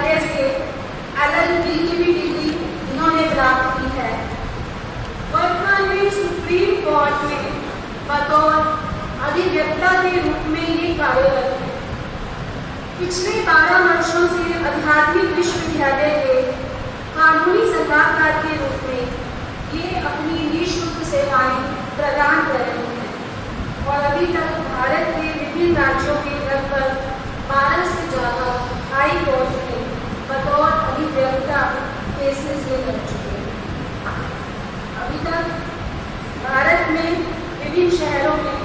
विद्यालय से LLB की भी डिग्री इन्होंने प्राप्त की है। वर्तमान में सुप्रीम कोर्ट में बतौर अधिवक्ता के रूप में ये कार्यरत है। पिछले 12 वर्षों से आध्यात्मिक विश्वविद्यालय के कानूनी सलाहकार के रूप में ये अपनी निःशुल्क सेवाएं प्रदान कर रहे हैं और अभी तक भारत के विभिन्न राज्यों के लगभग 12 से ज़्यादा हाई कोर्ट में बतौर अधिवक्ता केसेस ये कर चुके हैं। अभी तक भारत में विभिन्न शहरों में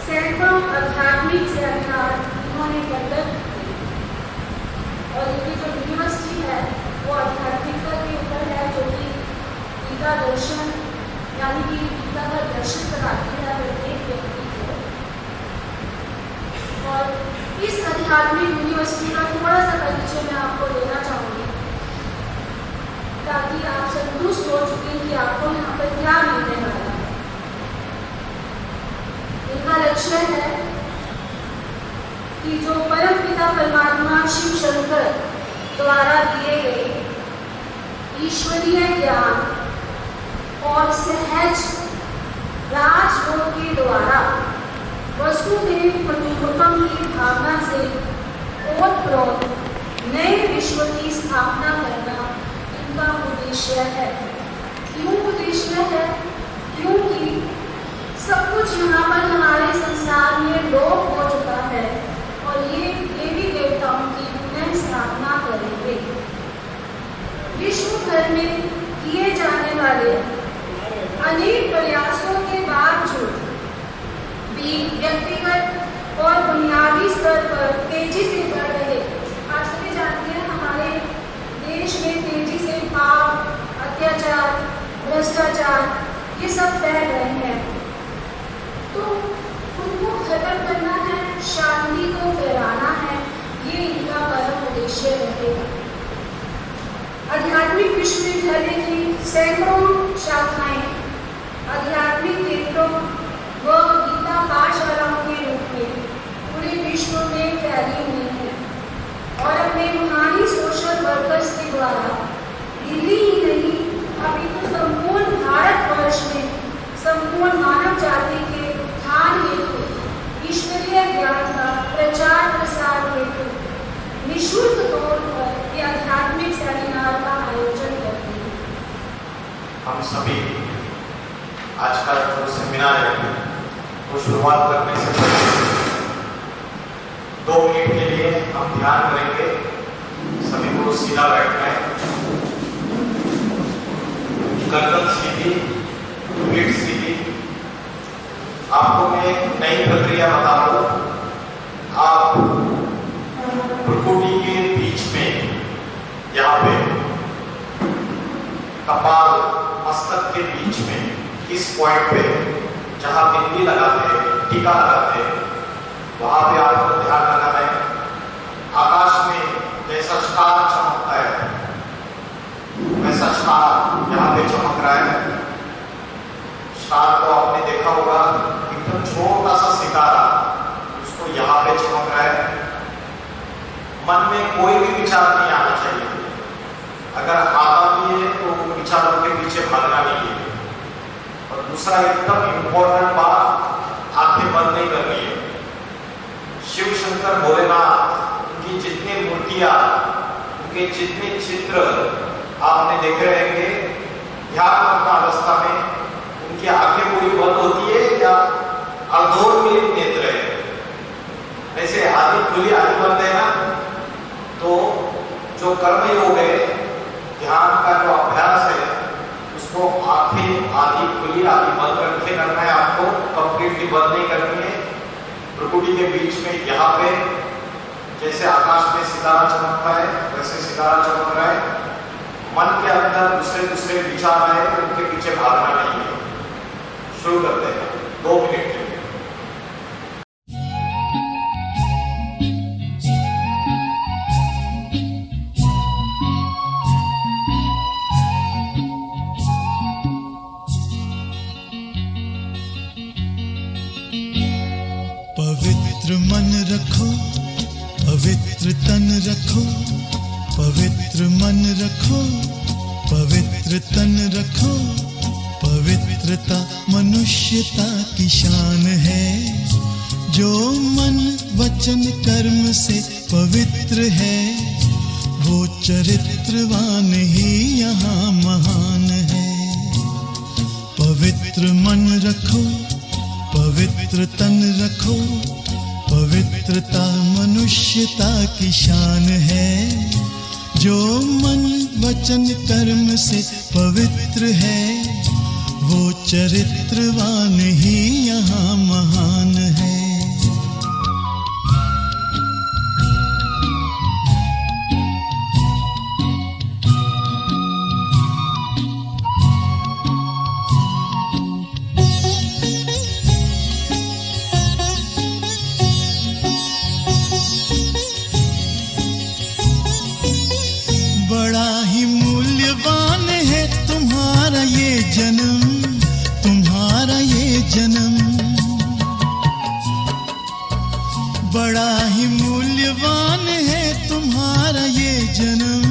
सैकड़ों आध्यात्मिक सेमिनार इन्होंने कंडक्ट किए और इनकी जो यूनिवर्सिटी है वो आध्यात्मिकता के ऊपर है, जो कि गीता दर्शन यानी कि गीता का दर्शन कराती है प्रत्येक व्यक्ति को। और इस आध्यात्मिक यूनिवर्सिटी का थोड़ा सा परिचय मैं आपको देना चाहूँगी ताकि आप संतुष्ट हो चुके हैं कि आपको यहाँ पर क्या मिलने वाला है। इनका लक्ष्य है कि जो परम पिता परमात्मा शिव शंकर द्वारा दिए गए ईश्वरीय ज्ञान और सहज राजयोग के द्वारा वसुदेव कुटुंबकम की भावना से ओतप्रोत नए विश्व की स्थापना करना इनका उद्देश्य है। क्यों उद्देश्य है? क्योंकि सब कुछ यहाँ पर हमारे संसार में लोप हो चुका है और ये देवी देवताओं की पुनः स्थापना करेंगे। विश्व भर में किए जाने वाले अनेक प्रयासों के बावजूद भी व्यक्तिगत और बुनियादी स्तर पर तेजी से बढ़ रहे, आप सभी जानते हैं हमारे देश में तेजी से पाप, अत्याचार, भ्रष्टाचार ये सब फैल रहे हैं। तो उनको खत्म करना है, शांति को फैलाना है, ये इनका परम उद्देश्य रहेगा। आध्यात्मिक विश्वविद्यालय की सैकड़ों शाखाएं आध्यात्मिक केंद्रों व गीता पाठशालाओं के रूप में पूरे विश्व में फैली हुई है और अपने रूहानी सोशल वर्कर्स के द्वारा दिल्ली ही नहीं अभी तो संपूर्ण भारतवर्ष में संपूर्ण मानव जाति के उत्थान हेतु ईश्वरीय ज्ञान का प्रचार प्रसार हेतु निःशुल्क तौर पर यह आध्यात्मिक सेमिनार का आयोजन करते हैं। हम सभी आज का जो सेमिनार है वो शुरुआत करने से पहले 2 मिनट के लिए हम ध्यान करेंगे। सभी को सीधा बैठना है, गर्दन सीधी, पीठ सीधी। आपको मैं एक नई प्रक्रिया बता दूं। आप भ्रुकुटी के बीच में यहाँ पे कपाल मस्तक के बीच में इस पॉइंट पे जहां बिंदी लगाते हैं, टीका लगाते हैं, वहां पे आपको ध्यान लगाना है। आकाश में जैसा स्टार चमकता है वैसा स्टार यहाँ पे चमक रहा है। स्टार को आपने देखा होगा, एकदम छोटा सा सितारा, उसको यहाँ पे चमक रहा है। मन में कोई भी विचार नहीं आना चाहिए। अगर आता भी है तो विचारों के पीछे भागना नहीं है। और दूसरा एकदम इंपॉर्टेंट बात, आंखें बंद नहीं करनी है। शिव शंकर भोलेनाथ, उनकी जितनी मूर्तियां, उनके जितने चित्र आपने देखे रहेंगे ध्यान अवस्था में, उनकी आंखें पूरी बंद होती है या अर्धोन्मीलित नेत्र है। वैसे आधी खुली आधी बंद है ना, तो जो कर्म योग है, ध्यान का जो अभ्यास है, उसको आंखें आधी खुली आधी बंद करके करना है। आपको कंप्लीटली बंद नहीं करनी है। भ्रुकुटी के बीच में यहाँ पे जैसे आकाश में सितारा चमकता है वैसे सितारा चमक रहा है। मन के अंदर दूसरे दूसरे विचार आए, उनके पीछे भागना नहीं है। शुरू करते हैं 2 मिनट के लिए। पवित्र मन रखो, पवित्र तन रखो, पवित्र मन रखो, पवित्र तन रखो, पवित्रता मनुष्यता की शान है। जो मन वचन कर्म से पवित्र है, वो चरित्रवान ही यहाँ महान है। पवित्र मन रखो, पवित्र तन रखो, पवित्रता मनुष्यता की शान है। जो मन वचन कर्म से पवित्र है, वो चरित्रवान ही यहाँ महान है। बड़ा ही मूल्यवान है तुम्हारा ये जन्म, तुम्हारा ये जन्म। बड़ा ही मूल्यवान है तुम्हारा ये जन्म,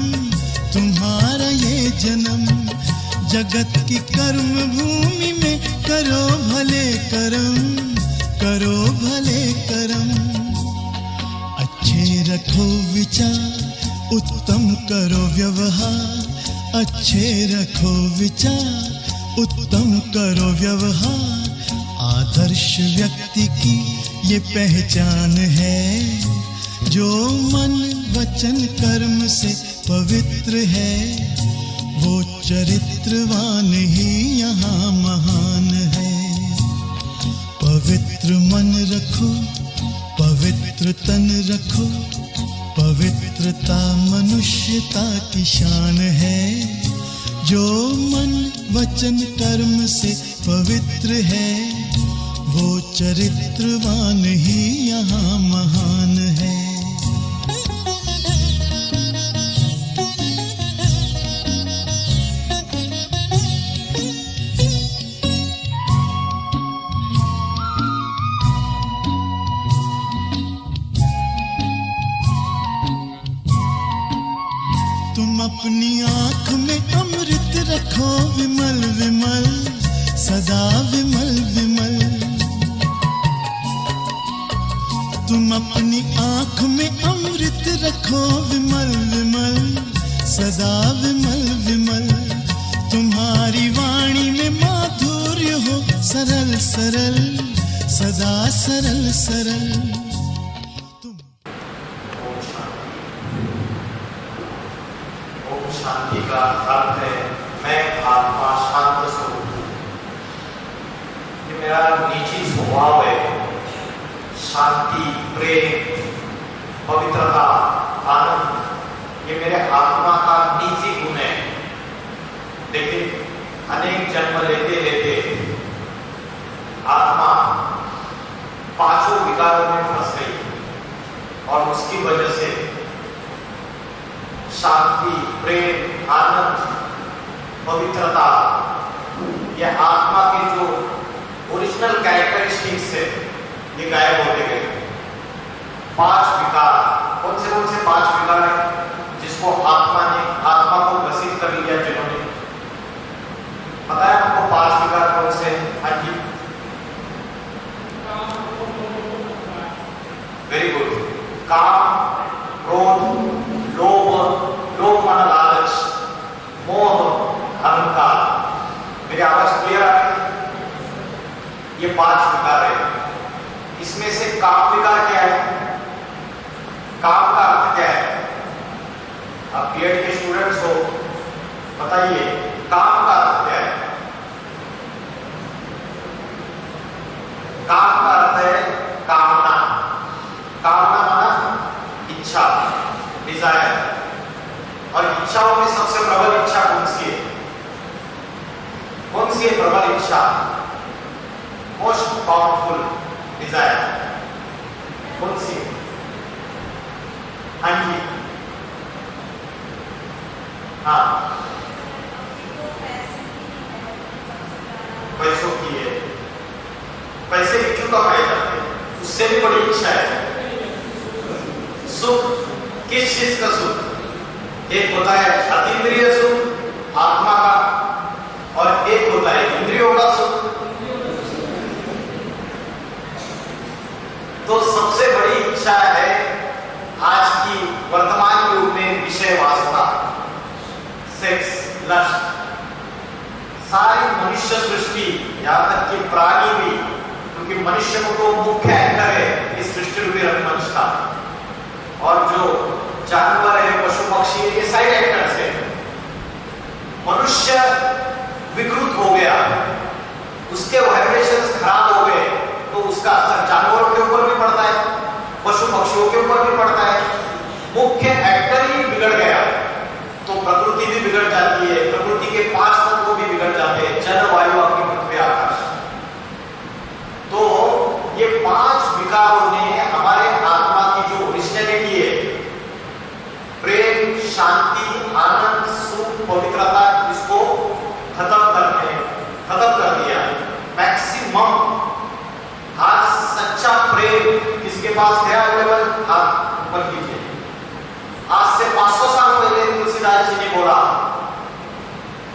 तुम्हारा ये जन्म। जगत की कर्म भूमि में करो भले कर्म, करो भले कर्म। अच्छे रखो विचार, उत्तम करो व्यवहार। अच्छे रखो विचार, उत्तम करो व्यवहार। आदर्श व्यक्ति की ये पहचान है। जो मन वचन कर्म से पवित्र है, वो चरित्रवान ही यहाँ महान है। पवित्र मन रखो, पवित्र तन रखो, पवित्रता मनुष्यता की शान है। जो मन वचन कर्म से पवित्र है, वो चरित्रवान ही यहाँ महान है। तुम अपनी आँख में अमृत रखो विमल विमल, सदा विमल विमल। तुम अपनी आँख में अमृत रखो विमल विमल, सदा विमल विमल। तुम्हारी वाणी में माधुर्य हो सरल सरल, सदा सरल सरल। शांति का अर्थ है मैं आत्मा शांत स्वरूप हूँ। ये मेरा निजी स्वभाव है। शांति, प्रेम, पवित्रता, आनंद, ये मेरे आत्मा का निजी गुण है। लेकिन अनेक जन्म लेते लेते आत्मा पांचों विकारों में फंस गई और उसकी वजह से शांति, प्रेम, आनंद, पवित्रता, यह आत्मा के जो ओरिजिनल कैरेक्टरिस्टिक्स है, ये गायब होते गए। पांच विकार, कौन से पांच विकार है जिसको आत्मा को ग्रसित कर लिया जिन्होंने? पता है आपको पांच विकार कौन से? हाँ जी, वेरी गुड। काम, क्रोध, लोभ, लोभ माना लालच, मोह, अहंकार। मेरी आवाज क्लियर आ रही? ये पांच विकार है। इसमें से काम विकार क्या है? काम का अर्थ क्या है? आप बीएड के स्टूडेंट्स हो, बताइए काम का अर्थ क्या है? काम का अर्थ है कामना। कामना माना इच्छा, डिजायर। और इच्छाओं में सबसे प्रबल इच्छा कौन सी है? कौन सी है प्रबल इच्छा? मोस्ट पावरफुल डिजायर कौन सी है? हाँ जी, हाँ, पैसों की है। पैसे भी क्यों कमाए जाते हैं? उससे भी बड़ी इच्छा है सुख। किस चीज का सुख? एक होता है अतीन्द्रिय सुख आत्मा का, और एक होता है इंद्रियों का सुख। तो सबसे बड़ी इच्छा है आज की वर्तमान युग में विषय वासना, सेक्स, लस्ट। सारी मनुष्य सृष्टि, यहां तक कि प्राणी भी, क्योंकि मनुष्य को तो मुख्य एंकर है इस सृष्टि रूपी रंगमंच का, और जो जानवर है, पशु पक्षी है, ये साइड एक्टर्स है। मनुष्य विकृत हो गया, उसके वाइब्रेशंस खराब हो गए, तो उसका असर जानवरों के ऊपर भी पड़ता है, पशु पक्षियों के ऊपर भी पड़ता है। मुख्य एक्टर ही बिगड़ गया तो प्रकृति भी बिगड़ जाती है, प्रकृति के 5 तत्व भी बिगड़ जाते हैं, जल, वायु, अग्नि, पृथ्वी, आकाश। तो ये 5 विकारों ने हमारे आत्मा की जो ओरिजिनलिटी है, प्रेम, शांति, आनंद, सुख, पवित्रता, इसको खत्म कर दिया मैक्सिमम। आज सच्चा प्रेम किसके पास है अवेलेबल? आप ऊपर कीजिए। आज से 500 साल पहले तुलसीदास जी ने बोला,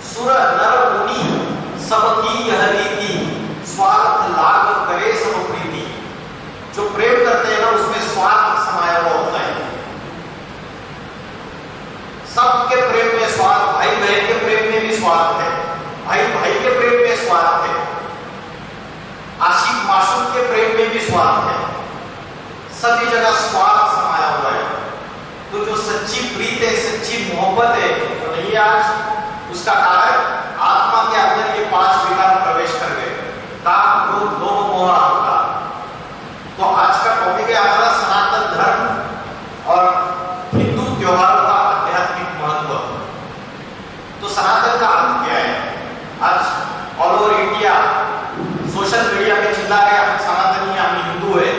सुर नर मुनि सबकी यह रीति, स्वार्थ लाभ करे सब प्रीति। जो प्रेम करते हैं ना, उसमें स्वार्थ समाया हुआ होता है। सबके प्रेम में स्वार्थ, भाई बहन के प्रेम में भी स्वार्थ है, भाई भाई के प्रेम में स्वार्थ है, आशिक माशूक के प्रेम में भी स्वार्थ है। सभी जगह स्वार्थ समाया हुआ है। तो जो सच्ची प्रीत है, सच्ची मोहब्बत है, तो नहीं आज उसका कारण आत्मा के अंदर ये 5 विकार प्रवेश कर गए, काम, क्रोध, लोभ, मोह, अहंकार। तो आज का टॉपिक है हमारा सनातन धर्म और हिंदू त्योहारों का आध्यात्मिक महत्व। तो सनातन का अर्थ क्या है? आज all over India social media में चिल्ला रहे हम सनातनी, हम हिंदू है।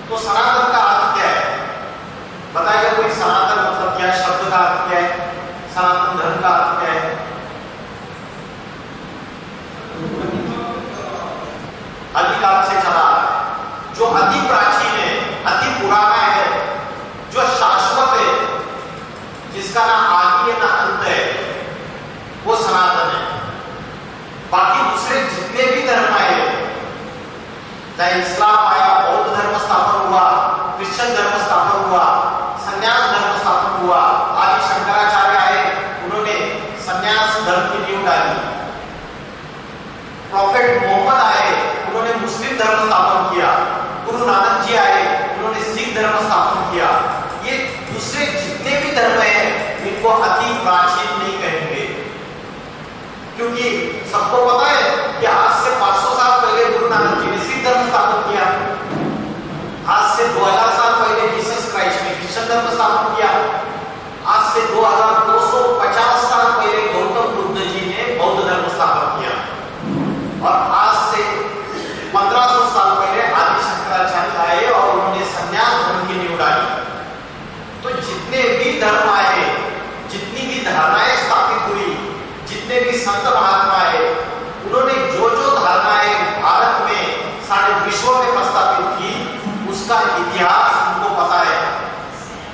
तो सनातन का अर्थ क्या है? बताइए कोई। सनातन मतलब क्या है? शब्द का अर्थ क्या है? सनातन धर्म का अर्थ क्या है? अधिकाल से चला आ रहा है, जो अति प्राचीन है, अति पुराना है, जो शाश्वत है, जिसका ना आदि है ना अंत है, वो सनातन है। बाकी दूसरे जितने भी धर्म आए, चाहे इस्लाम आया, बौद्ध धर्म स्थापन हुआ, क्रिश्चियन धर्म स्थापन हुआ, संन्यास धर्म स्थापन हुआ, आदि शंकराचार्य आए, उन्होंने संन्यास धर्म की नींव डाली। प्रॉफेट मोहम्मद आए, उन्होंने मुस्लिम धर्म स्थापन किया। गुरु नानक जी आए, उन्होंने सिख धर्म स्थापन किया। ये दूसरे जितने भी धर्म हैं, इनको अति प्राचीन नहीं कहेंगे, क्योंकि सबको पता है कि आज से 500 साल पहले गुरु नानक जी ने सिख धर्म स्थापन किया। आज से 2000 साल पहले जीसस क्राइस्ट ने क्रिश्चियन धर्म स्थापन किया। आज से 2250 साल पहले गौतम बुद्ध जी ने बौद्ध धर्म स्थापन किया। और आज से 1500 साल पहले आदि शंकराचार्य आए और उन्होंने संन्यास धर्म की नींव डाली। तो जितने भी धर्म आए, जितनी भी धारणाएं स्थापित हुई, जितने भी संत महात्मा है, उन्होंने जो जो धारणाएं भारत में, सारे विश्व में प्रस्तावित की, उसका इतिहास उनको पता है।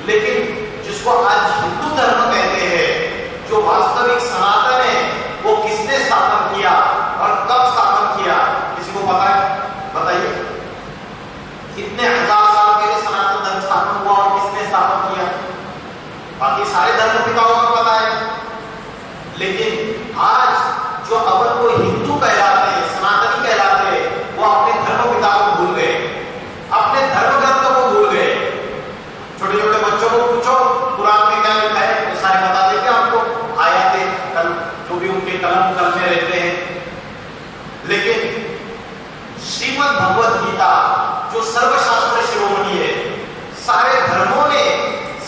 लेकिन जिसको आज हिंदू धर्म कहते हैं, जो वास्तविक सनातन है, वो किसने स्थापन किया और कब स्थापन किया, किसी को पता है? बताइए। कितने हजार साल पहले सनातन धर्म स्थापन हुआ और किसने स्थापन किया? बाकी सारे धर्म पिताओं को पता है। लेकिन आज जो अपन को हिंदू कहलाते हैं, सनातनी कहलाते हैं, वो अपने धर्म पिता को भूल गए, अपने धर्म ग्रंथों को भूल गए। छोटे छोटे बच्चों को पूछो कुरान में क्या लिखा है, वो सारे बता देंगे आपको, आयतें, कल जो भी उनके कलम में रहते हैं। लेकिन श्रीमद् भगवत गीता जो सर्वशास्त्र शिरोमणि है, सारे धर्मों ने,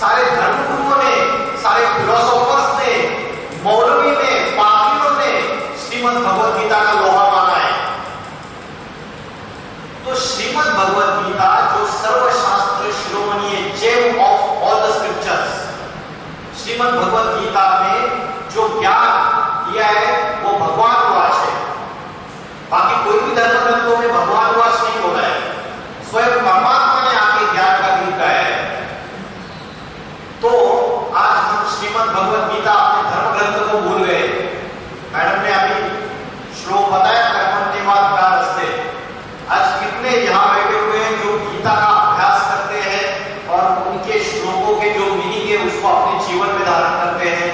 सारे धर्मगुरुओं ने, सारे फिलोसोफर्स ने, मौलवी ने, पापीरों ने श्रीमद् भगवत गीता का लोहा माना है। तो श्रीमद् भगवत गीता जो सर्वशास्त्र शिरोमणि है, gem of all the scriptures, Shrimad Bhagavad Gita में जो ज्ञान दिया है वो भगवान वाच है। बाकी कोई भी धर्म ग्रंथों में भगवान वाच नहीं हो रहा है, स्वयं परमात्मा ने आके ज्ञान का गीत गाया है। तो आज हम श्रीमद् भगवत गीता अपने धर्म ग्रंथ को भूल गए। मैडम ने अभी श्लोक बताया कर्मण्येवाधिकारस्ते। आज कितने यहाँ बैठे हुए हैं जो गीता का अभ्यास करते हैं और उनके श्लोकों के जो मीनिंग है उसको अपने जीवन में धारण करते हैं,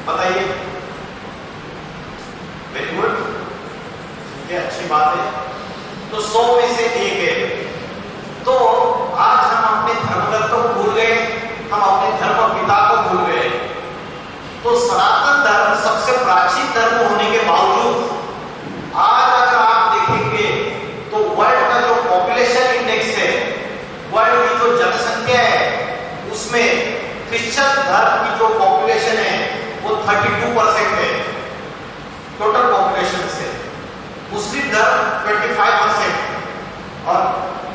बताइए। वेरी गुड, ये अच्छी बात है। तो 100 में से 1 है। तो आज हम अपने धर्म ग्रंथ को भूल गए, हम अपने धर्म पिता को भूल गए। तो सनातन धर्म सबसे प्राचीन धर्म होने के बावजूद आज अगर आप देखेंगे तो वर्ल्ड का जो पॉपुलेशन इंडेक्स है, वर्ल्ड की जो जनसंख्या है, उसमें क्रिश्चियन धर्म की जो पॉपुलेशन है वो 32% है टोटल पॉपुलेशन से, मुस्लिम धर्म 25% और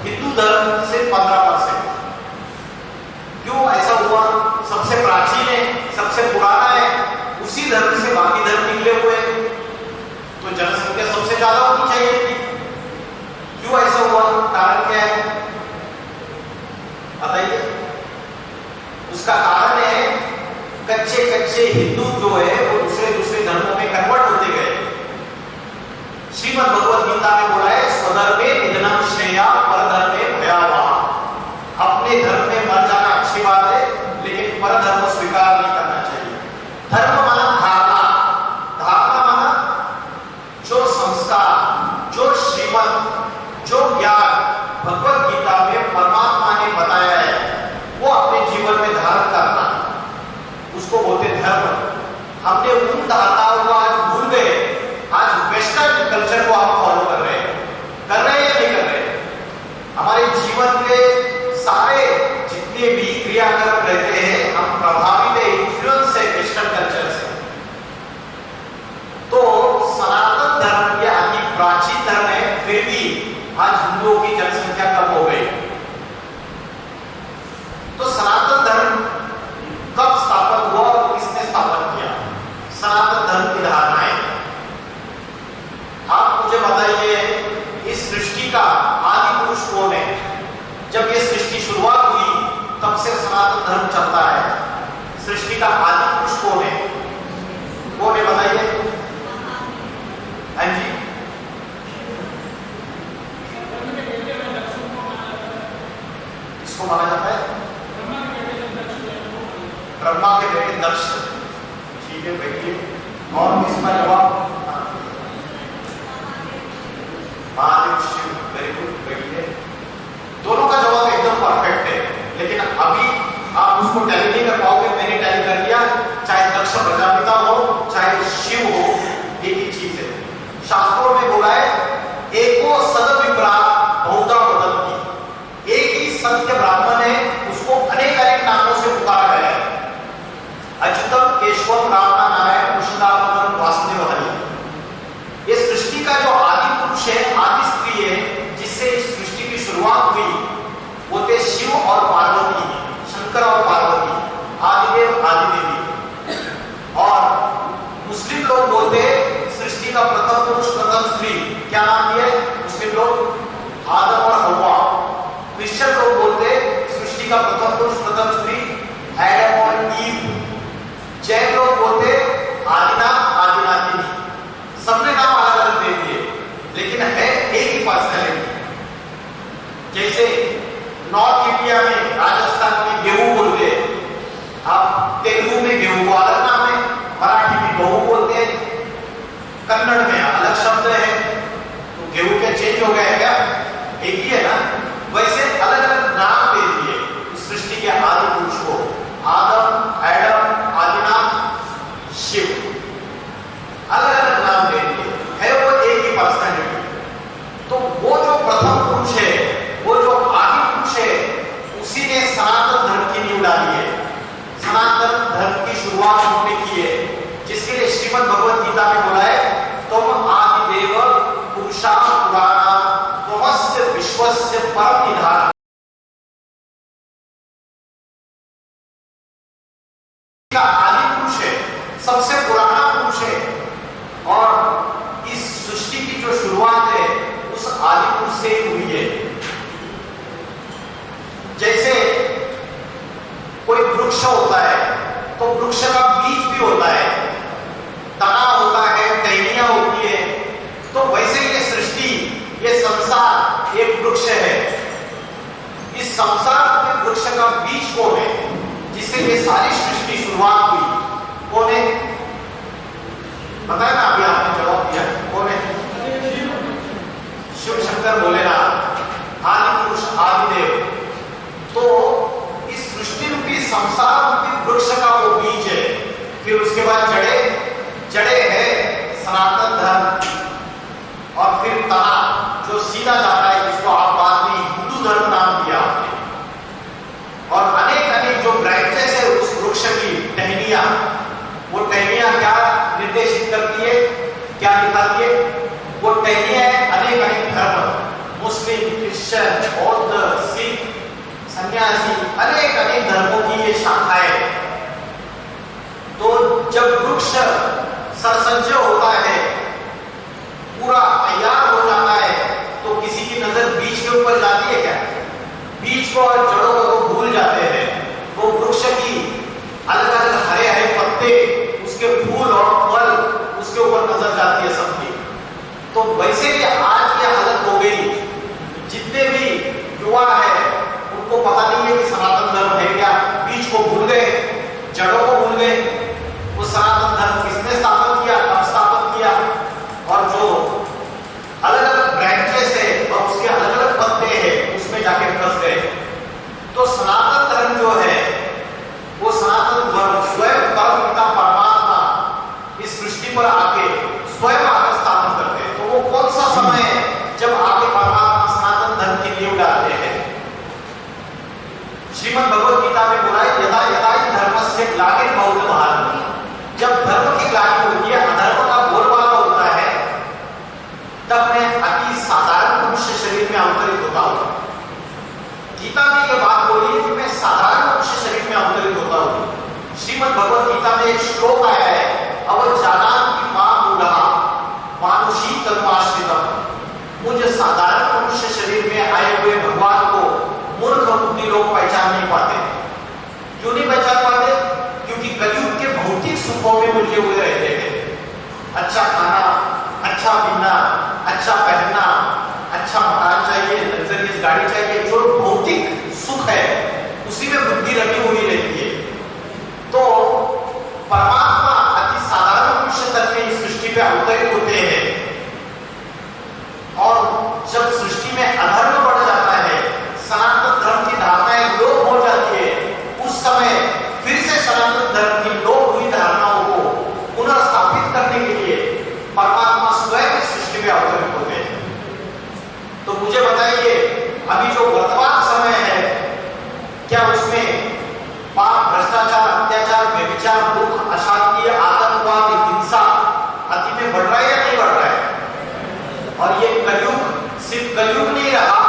हिंदू धर्म से 15%। क्यों ऐसा हुआ? सबसे प्राचीन है, सबसे पुराना है, उसी धर्म से बाकी धर्म निकले हुए हैं, तो जनसंख्या सबसे ज्यादा होनी चाहिए थी। क्यों ऐसा हुआ? कारण क्या है बताइए। उसका कारण है कच्चे कच्चे हिंदू जो है वो दूसरे धर्मों में कन्वर्ट होते गए। श्रीमद् भगवत गीता में बोला है स्वधर्मे निधनम श्रेया परधर्मे भयावहा। अपने धर्म में मर जाना अच्छी बात है, लेकिन परधर्म स्वीकार नहीं करना चाहिए। धर्म माना धारणा, धारणा माना जो संस्कार, जो श्रीमत, जो ज्ञान भगवत गीता में परमात्मा ने बताया है वो अपने जीवन में धारण करना, उसको बोलते धर्म। हमने उन धारणाओं को आज भूल गए। आज वेस्टर्न कल्चर को आप फॉलो कर रहे हैं या नहीं कर रहे? हमारे जीवन के सारे जितने भी क्रियाकर्म रहते हैं हम प्रभावित है, इन्फ्लुएंस है वेस्टर्न कल्चर से। तो सनातन धर्म ये अति प्राचीन धर्म है, फिर भी आज हिंदुओं की जनसंख्या कम हो गई। तो सनातन धर्म कब स्थापन हुआ और किसने स्थापन किया? सनातन धर्म की धारणाएं आप मुझे बताइए, इस सृष्टि का आदि पुरुष कौन है? जब ये सृष्टि शुरुआत हुई तब से सनातन धर्म चलता है। सृष्टि का आदि पुरुष कौन है? कौन है बताइए? हाँ जी, इसको माना जाता है ब्रह्मा के बेटे दक्ष। ठीक है, बैठिए। और इसका जवाब महादेव शिव। वेरी गुड, बैठिए। दोनों का जवाब एकदम परफेक्ट है, लेकिन अभी आप उसको टैली नहीं कर पाओगे। मैंने टैली कर दिया, चाहे दक्ष प्रजापिता हो चाहे शिव हो, एक ही चीज है। शास्त्रों में बोला है एको सद विप्रा बहुधा वदन्ति। एक ही सत्य ब्राह्मण है, उसको अनेक अनेक नामों से पुकारा गया है। अच्युतम केशवम राम नारायण कृष्णार्पणम वासुदेव हरि। ये सृष्टि का जो आदि पुरुष है, आदि स्त्री है, जिससे इस सृष्टि की शुरुआत हुई, वो थे शिव और पार्वती, शंकर और पार्वती, आदिदेव आदिदेवी। और मुस्लिम लोग बोलते सृष्टि का प्रथम पुरुष प्रथम स्त्री क्या नाम दिया? मुस्लिम लोग आदम और हव्वा। क्रिश्चियन लोग बोलते सृष्टि का प्रथम पुरुष प्रथम स्त्री एडम और ईव। जैन लोग बोलते आदिनाथ आदिनाथिनी। सबने नाम अलग अलग दे दिए, लेकिन है एक ही पर्सनैलिटी। जैसे नॉर्थ इंडिया में, राजस्थान में गेहूं बोलते हैं, आप तेलुगु में गेहूं को अलग नाम है, मराठी में गेहूं बोलते हैं, कन्नड़ में अलग शब्द है। तो गेहूं क्या चेंज हो गया क्या? एक ही है ना। वैसे अलग अलग नाम दे दिए सृष्टि के आदि पुरुष को। आदम, एडम, आदिनाथ, शिव, अलग अलग नाम दे दिए, है वो एक ही पर्सनैलिटी। तो वो जो प्रथम पुरुष है, वो जो आदि पुरुष है, उसी ने सनातन धर्म की नींव डाली है। सनातन धर्म की शुरुआत उन्होंने की है, जिसके लिए श्रीमद् भगवत गीता में बोला है तुम आदिदेव पुरुषा पुराणा त्वमस्य विश्वस्य परम निधान। का आदि पुरुष है, सबसे पुराना पुरुष है, और इस सृष्टि की जो शुरुआत है उस आदि पुरुष से हुई है। जैसे कोई वृक्ष होता है, तो वृक्ष का बीज भी होता है, तना होता है, टहनियां होती है। तो वैसे ये सृष्टि, ये संसार एक वृक्ष है। इस संसार के वृक्ष का बीज कौन है, जिससे ये सारी सृष्टि शुरुआत हुई? कौन है? पता है ना? अभी आपने जवाब दिया, कौन है? शिव शंकर भोलेनाथ, आदि पुरुष, आदिदेव। तो इस सृष्टि रूपी संसार रूपी वृक्ष का वो बीज है। फिर उसके बाद जड़े है सनातन धर्म, और फिर तना जो सीधा जाता है, जिसको आप बाद में हिंदू धर्म नाम दिया आपने, और अनेक जो ब्रांचेस है उस वृक्ष की, टहनियां, वो टहनियां क्या निर्देशित करती है, क्या दिखाती है? वो टहनियां है अनेक धर्म, मुस्लिम, क्रिश्चियन, बौद्ध, सिख, सन्यासी, अनेक धर्मों की ये शाखाएं। तो जब वृक्ष सरसज्ज होता है, पूरा तैयार हो जाता है, तो किसी की नजर बीज के ऊपर जाती है क्या? बीज को और जड़ों को तो भूल जाते हैं। वो वृक्ष की अलग अलग हरे हरे पत्ते, उसके फूल और फल, उसके ऊपर नजर जाती है सबकी। तो वैसे ही आज ये हालत हो गई, जितने भी युवा है उनको पता नहीं है कि सनातन धर्म है क्या। बीज को भूल गए, जड़ों को भूल गए। वो सनातन धर्म किसने स्थापन किया, कब स्थापन किया, और जो अलग अलग ब्रांचेस है और उसके अलग अलग पत्ते हैं, उसमें जाके फंस गए। तो सनातन धर्म जो है, वो सनातन धर्म स्वयं परम पिता परमात्मा इस सृष्टि पर आके स्वयं आकर स्थापन करते हैं। तो वो कौन सा समय है जब आगे परमात्मा सनातन धर्म की नींव डालते हैं? श्रीमद् भगवद गीता में बोला है, यदा यदा धर्मस्य ग्लानिर्भवति भारत। जब धर्म की ग्लानि होती है, अधर्म का बोलबाला होता है, तब मैं अति साधारण मनुष्य शरीर में अवतरित होता हूं। गीता में यह बात बोली है कि मैं साधारण मनुष्य शरीर में अवतरित होता हूं। श्रीमद् भगवद गीता में एक श्लोक आया है, अवजानाति मां मूढ़ः मानुषी तत्वाश्रितम्। मुझे साधारण मनुष्य शरीर में आए हुए भगवान को मूर्ख बुद्धि लोग पहचान नहीं पाते। क्यों नहीं पहचान पाते? क्योंकि कलयुग के भौतिक सुखों में उलझे हुए रहते हैं। अच्छा खाना, अच्छा पीना, अच्छा पहनना, अच्छा मकान चाहिए, लग्जरियस गाड़ी चाहिए, जो भौतिक सुख है उसी में बुद्धि रखी हुई रहती है। तो परमात्मा अति साधारण मनुष्य तक में इस सृष्टि पे अवतरित होते हैं, और जब सृष्टि में अधर्म बढ़ जाता है, सनातन धर्म की धारणाएं लोप हो जाती है, उस समय फिर से सनातन धर्म की लोप हुई धारणाओं को पुनर्स्थापित करने के लिए परमात्मा स्वयं इस सृष्टि में अवतरित होते हैं। तो मुझे बताइए, अभी जो वर्तमान समय है, क्या उसमें पाप, भ्रष्टाचार, अत्याचार, व्यभिचार, दुख, अशांति, आतंकवाद, हिंसा अति में बढ़ रहा है या नहीं बढ़ रहा है? और ये कलयुग सिर्फ कलयुग नहीं रहा,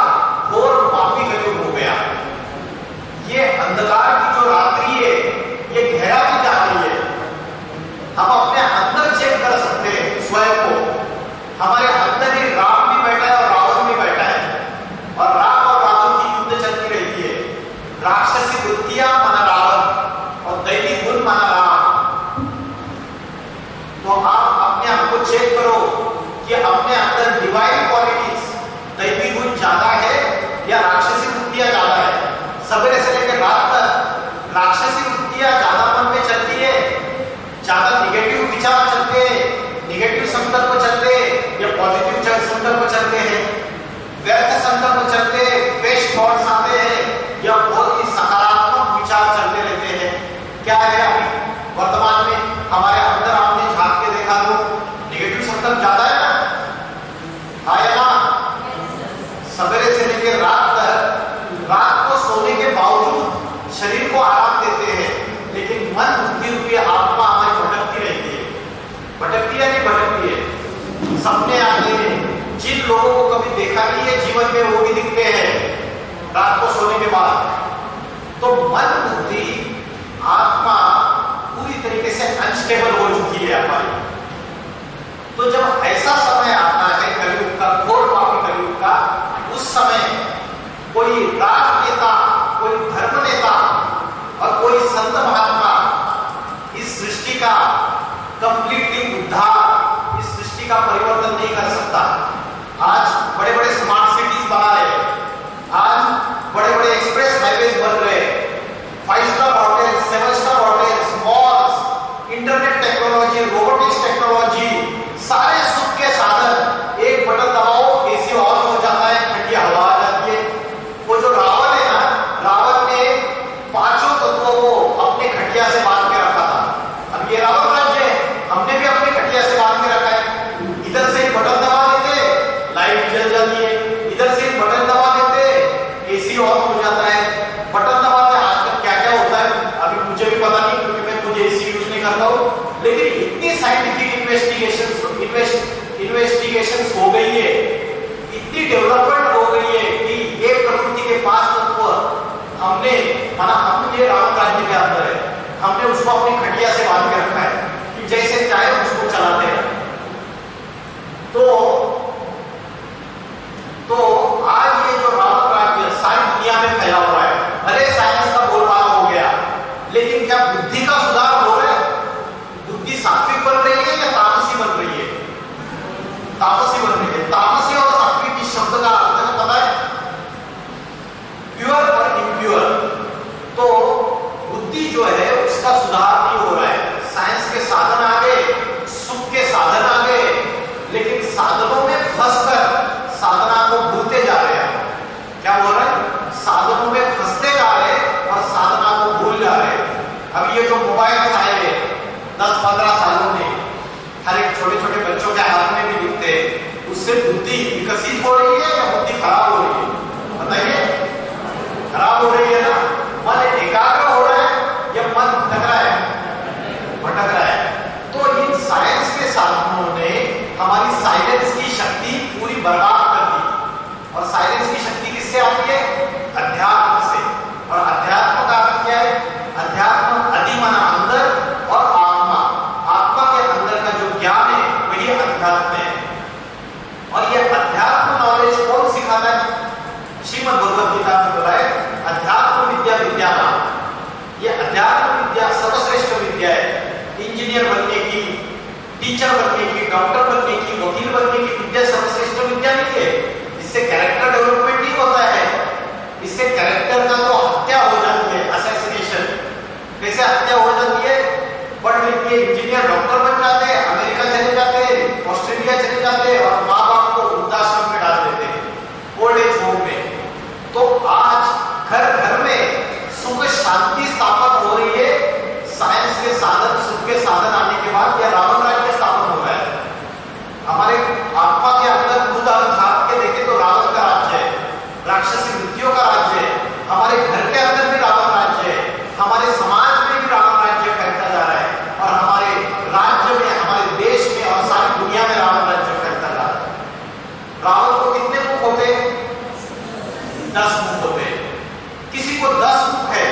घोर पापी कलयुग हो गया। ये अंधकार की जो रात्रि है, ये गहरा भी जा रही है। हम अपने अंदर चेक कर सकते हैं स्वयं को। हमारे अंदर ही राम भी बैठा है और रावण भी बैठा है, और राम और रावण की युद्ध चलती रहती है। राक्षसी वृत्तियां माना रावण और दैवी गुण माना राम। तो आप अपने आप को चेक करो कि अपने अंदर डिवाइन क्वालिटीज, दैवी गुण ज्यादा है या राक्षसी वृत्तियां ज्यादा है? सवेरे से लेकर रात तक राक्षसी वृत्तियां ज्यादा मन में चलती है, ज्यादा निगेटिव विचार चलते हैं, निगेटिव संकल्प चलते हैं, या पॉजिटिव संकल्प चलते हैं, व्यर्थ संकल्प चलते हैं, फ्रेश थॉट्स आते हैं, या बहुत ही सकारात्मक विचार चलते रहते हैं? क्या है अभी वर्तमान में हमारे अंदर? आपने झांक के देखा तो निगेटिव संकल्प ज्यादा है ना? आया ना? सवेरे से लेकर रात तक, रात को सोने के बावजूद शरीर को आराम देते हैं, लेकिन मन, बुद्धि रूपी आत्मा हमारी भटकती रहती है। भटकती है नहीं भटकती है? सपने आते हैं। जिन लोगों को कभी देखा नहीं है जीवन में, वो भी दिखते हैं रात को सोने के बाद। तो मन, बुद्धि, आत्मा पूरी तरीके से अनस्टेबल हो चुकी है हमारी। तो जब ऐसा समय आता है कलयुग का, घोर पापी कलयुग का, उस समय कोई राजनेता, कोई धर्म नेता और कोई संत महात्मा का कंप्लीटली उद्धार, इस सृष्टि का परिवर्तन नहीं कर सकता। आज बड़े बड़े स्मार्ट सिटीज बना रहे हैं, आज बड़े बड़े एक्सप्रेस हाईवेज बन रहे हैं, 5 star hotels, 7 star hotels, malls, internet technology, robotics technology, सारे सुख के साधन, एक बटन दबाओ एसी ऑन हो जाता है, ठंडी हवा आ जाती है। वो जो रावण है ना, रावण ने 5 तत्वों को अपने खटिया से बांध के रखा था। अब ये रावण राज्य है, हमने भी अपने खटिया से बांध के रखा है। इधर से बटन दबा देते लाइट जल जाती है, इधर से बटन दबा देते एसी ऑन हो जाता है। बटन दबाते आजकल क्या क्या होता है अभी मुझे भी पता नहीं, क्योंकि मैं खुद एसी यूज नहीं करता हूं। लेकिन इतनी साइंटिफिक इन्वेस्टिगेशंस हो गई है, इतनी डेवलपमेंट हो गई है कि ये प्रकृति के 5 तत्व हमने माना, हम ये रावण राज्य के अंदर है, हमने उसको अपनी खटिया से बांध के रखा है कि जैसे चाहे उसको चलाते हैं। तो आज ये जो रावण राज्य सारी दुनिया में फैला हुआ है, भले साइंस का बोलबाला हो गया, लेकिन क्या बुद्धि का सुधार हो रहा है? बुद्धि सात्विक बन रही है या तामसी बन रही है? तामसी बन रही है। तामसी और सात्विक इस शब्द का अर्थ पता है? प्योर और इम्प्योर। तो बुद्धि जो है उसका सुधार नहीं हो रहा है। साइंस के साधन आ गए, सुख के साधन आ गए, लेकिन साधनों में फंसकर साधना को भूलते जा रहे हैं। क्या बोल रहे हैं? साधनों में फंसते जा रहे हैं और साधना को भूल जा रहे हैं। अब ये जो मोबाइल आए हैं 10-15 सालों में, हर एक छोटे छोटे बच्चों के हाथ में भी दिखते हैं, उससे बुद्धि विकसित हो रही है या बुद्धि खराब हो रही है? बताइए, खराब हो रही है ना। मन एकाग्र हो रहा है या मन भटक रहा है? भटक रहा है। तो इन साइंस के साधनों ने हमारी साइलेंस की शक्ति पूरी बर्बाद कर दी। और साइलेंस की शक्ति किससे आती है? अध्यात्म से। और अध्यात्म का अर्थ क्या है? अध्यात्म अधिमन अंदर और आत्मा, आत्मा के अंदर का जो ज्ञान है वही अध्यात्म है। और ये अध्यात्म नॉलेज कौन सिखाता है? श्रीमद् भगवद गीता में बोला है अध्यात्म विद्या विद्यानाम। ये अध्यात्म विद्या सर्वश्रेष्ठ विद्या है। इंजीनियर बनने की, टीचर बनने की, डॉक्टर बनने की, वकील बनने की विद्या सर्वश्रेष्ठ विद्या नहीं है। इससे कैरेक्टर डेवलपमेंट नहीं होता है, इससे कैरेक्टर का तो हत्या हो जाती है, असैसिनेशन। कैसे हत्या हो जाती है? पढ़ लिख के इंजीनियर डॉक्टर बन जाते हैं, अमेरिका चले जाते हैं, ऑस्ट्रेलिया चले जाते हैं और माँ बाप को वृद्धाश्रम में डाल देते हैं, ओल्ड एज होम में। तो आज घर घर में सुख शांति स्थापन हो रही है। साइंस के साधन, सुख के साधन आने के बाद यह रावण राज्य स्थापन हो रहा है। हमारे आत्मा के अंदर खुद झांक के देखें तो रावण का राज्य है, राक्षसी वृत्तियों का राज्य है। हमारे घर के अंदर भी रावण राज्य है, हमारे समाज में भी रावण राज्य फैलता जा रहा है, और हमारे राज्य में, हमारे देश में और सारी दुनिया में रावण राज्य फैलता जा रहा है। रावण को कितने मुख होते हैं? 10 मुख होते हैं। किसी को 10 मुख है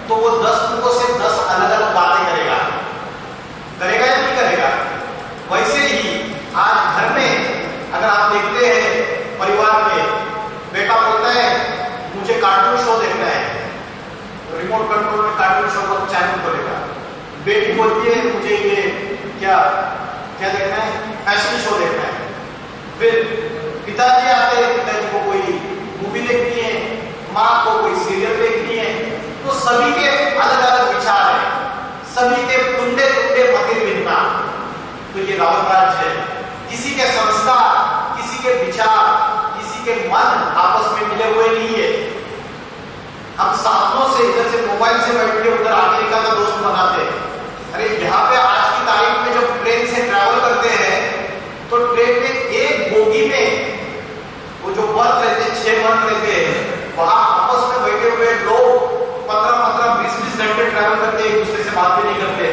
तो वो 10 मुखों से 10 अलग अलग बातें करेगा। करेगा या नहीं करेगा? वैसे ही आज घर में अगर आप देखते हैं परिवार में, बेटा बोलता है मुझे कार्टून शो देखना है, रिमोट कंट्रोल में कार्टून शो का चैनल खोलेगा। बेटी बोलती है मुझे ये क्या क्या देखना है, फैशन शो देखना है। फिर पिताजी आते हैं, पिताजी को कोई मूवी देखनी है, माँ को कोई सीरियल देखनी है। तो सभी के अलग अलग विचार हैं, सभी के टुंडे टुंडे मतिर भिन्ना। तो ये रावण राज्य है। किसी के संस्कार, किसी के विचार, किसी के मन आपस में मिले हुए नहीं है। हम साधनों से, इधर से मोबाइल से बैठ के उधर अमेरिका का दोस्त बनाते हैं। अरे यहाँ पे आज की तारीख में जब ट्रेन से ट्रैवल करते हैं तो ट्रेन में एक बोगी में वो जो बर्थ रहते, 6 बर्थ रहते हैं, वहां आपस में बैठे हुए लोग 15-20 घंटे ट्रैवल करते हैं, एक दूसरे से बात भी नहीं करते।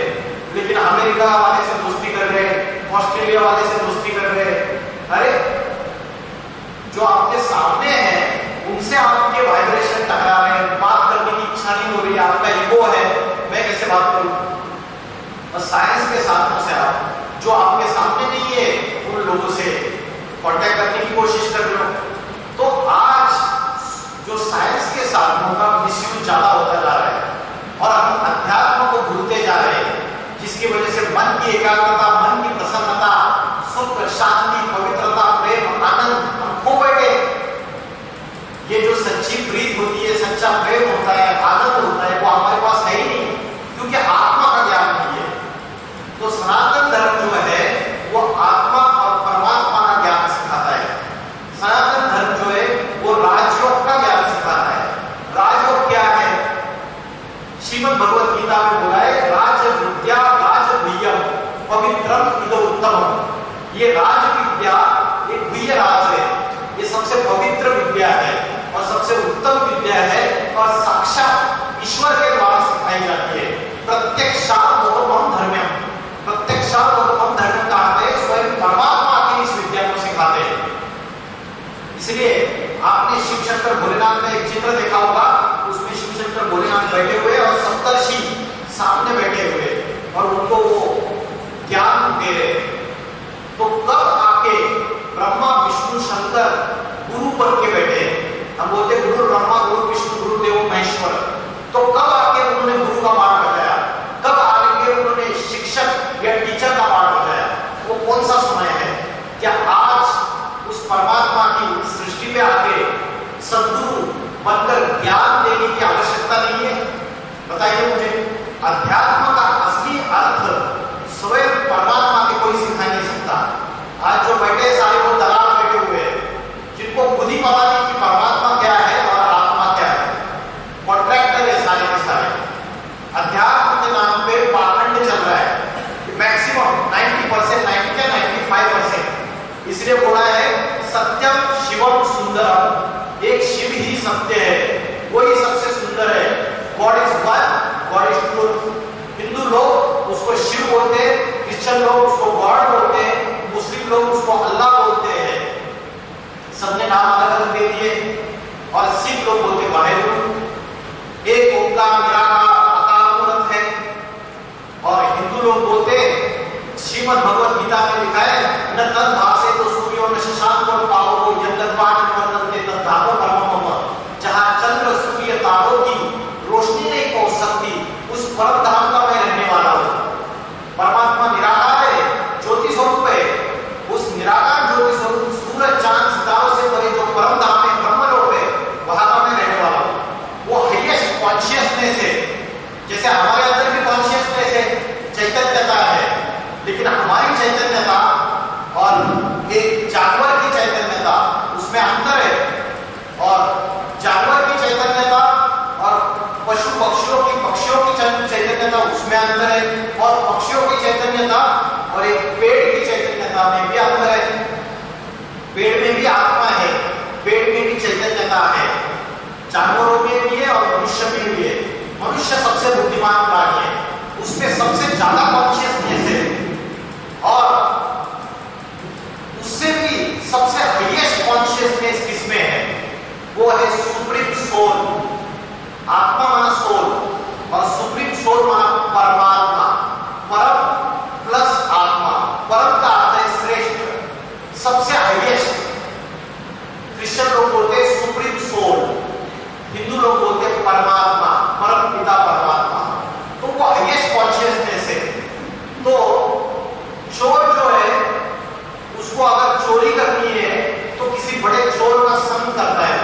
लेकिन अमेरिका वाले से दोस्ती कर रहे हैं, ऑस्ट्रेलिया वाले से दोस्ती कर रहे हैं। अरे जो आपके सामने है उनसे आपके वाइब्रेशन टकरा रहे हैं, बात करने की इच्छा नहीं हो रही, आपका ईगो है, मैं कैसे बात करूं? और साइंस के साधनों से आप जो आपके सामने नहीं है उन लोगों से कांटेक्ट करने की कोशिश कर रहे हो। तो आज जो साइंस के साधनों का मिसयूज ज्यादा होता जा रहा है और हम अध्यात्म को भूलते जा रहे हैं, जिसकी वजह से मन की एकाग्रता, मन की प्रसन्नता, सुख, शांति, पवित्रता, प्रेम, आनंद हम खो बैठे। ये जो सच्ची प्रीत होती है, सच्चा प्रेम होता है, आनंद होता है, वो हमारे पास है ही नहीं, क्योंकि आत्मा का ज्ञान नहीं है। तो सनातन धर्म जो है वो आत्मा और परमात्मा का ज्ञान सिखाता है। सनातन धर्म जो है वो राजयोग का ज्ञान सिखाता है। राजयोग क्या है? श्रीमद् भगवत गीता में बोला है, राज विद्या राज गुह्यम पवित्रम इदो उत्तमम। ये राज विद्या एक गुह्य राज है, ये सबसे पवित्र विद्या है और सबसे उत्तम विद्या है और साक्षात ईश्वर के द्वारा सिखाई जाती है। प्रत्यक्षानुभवम धर्म्यम, प्रत्यक्षानुभवम धर्म का अर्थ है स्वयं परमात्मा की इस विद्या को सिखाते हैं। इसलिए आपने शिव शंकर भोलेनाथ का एक चित्र देखा होगा, उसमें शिव शंकर भोलेनाथ बैठे हुए और सप्तर्षि सामने बैठे हुए और उनको वो ज्ञान दे रहे। तो कब आके ब्रह्मा विष्णु शंकर गुरु बन के बैठे, हम बोलते गुरु ब्रह्मा गुरु विष्णु गुरु देव महेश्वर, तो कब आके उन्होंने गुरु का पाठ बताया, कब आके उन्होंने शिक्षक या टीचर का पाठ बताया? वो कौन सा समय है? क्या आज उस परमात्मा की सृष्टि पे आके सद्गुरु बनकर ज्ञान देने की आवश्यकता नहीं है? बताइए मुझे। अध्यात्म का असली अर्थ स्वयं परमात्मा के कोई सिखा नहीं सकता। आज जो बैठे सारे वो दलाल बैठे हुए हैं, जिनको खुद ही पता नहीं कि परमात्मा क्या है और आत्मा क्या है। कॉन्ट्रैक्टर है सारे के सारे। अध्यात्म के नाम पे पाखंड चल रहा है। मैक्सिमम 90%, 90 क्या 95%। इसलिए बोला है सत्यम शिवम सुंदरम, एक शिव ही सत्य है, वही सबसे सुंदर है। God is one, God is truth. Hindu लोग उसको शिव बोलते हैं, क्रिश्चियन लोग उसको गॉड बोलते हैं, मुस्लिम लोग उसको अल्लाह बोलते हैं। सबने नाम अलग अलग दे दिए। और सिख लोग बोलते वाहेगुरु, एक ओंकार निराकार अकाल मूर्त है। और हिंदू लोग बोलते श्रीमद् भगवत गीता में लिखा है, न तद भासे तो सूर्यो न शशांको पावको यद्यपाठ वर्तन्ते तद्धामो परमम। जहां चंद्र सूर्य तारों की रोशनी नहीं पहुंच सकती, उस परम धाम का मैं रहने वाला हूं। परमात्मा निराकार है, ज्योति स्वरूप है। उस निराकार ज्योति स्वरूप सूरज चांद सितारों से परे जो परम धाम है, ब्रह्मलोक है, वहां का मैं रहने वाला हूं। वो हाईएस्ट कॉन्शियसनेस है। जैसे हमारे अंदर भी कॉन्शियसनेस है, चैतन्यता है, लेकिन हमारी चैतन्यता और एक जानवर की चैतन्यता उसमें अंतर है। और जानवर की चैतन्यता और पशु पक्षियों की चैतन्यता उसमें अंतर है। और पक्षियों की चैतन्यता और एक पेड़ की चैतन्यता में भी अंतर है। पेड़ में भी आत्मा है, पेड़ में भी चैतन्यता है, जानवरों में भी है और मनुष्य में भी है। मनुष्य सबसे बुद्धिमान प्राणी है, उसमें सबसे ज्यादा कॉन्शियसनेस है। और उससे भी सबसे हाईएस्ट कॉन्शियसनेस किसमें है? वो है सुप्रीम सोल। आत्मा माना सोल और सुप्रीम सोल माना परमात्मा। परम प्लस आत्मा, परम का अर्थ है श्रेष्ठ, सबसे हाईएस्ट। क्रिश्चियन लोग बोलते हैं सुप्रीम सोल, हिंदू लोग बोलते हैं परमात्मा, परम पिता परमात्मा। तो वो हाईएस्ट कॉन्शियसनेस है। तो चोर जो है उसको अगर चोरी करनी है तो किसी बड़े चोर का संग करता है।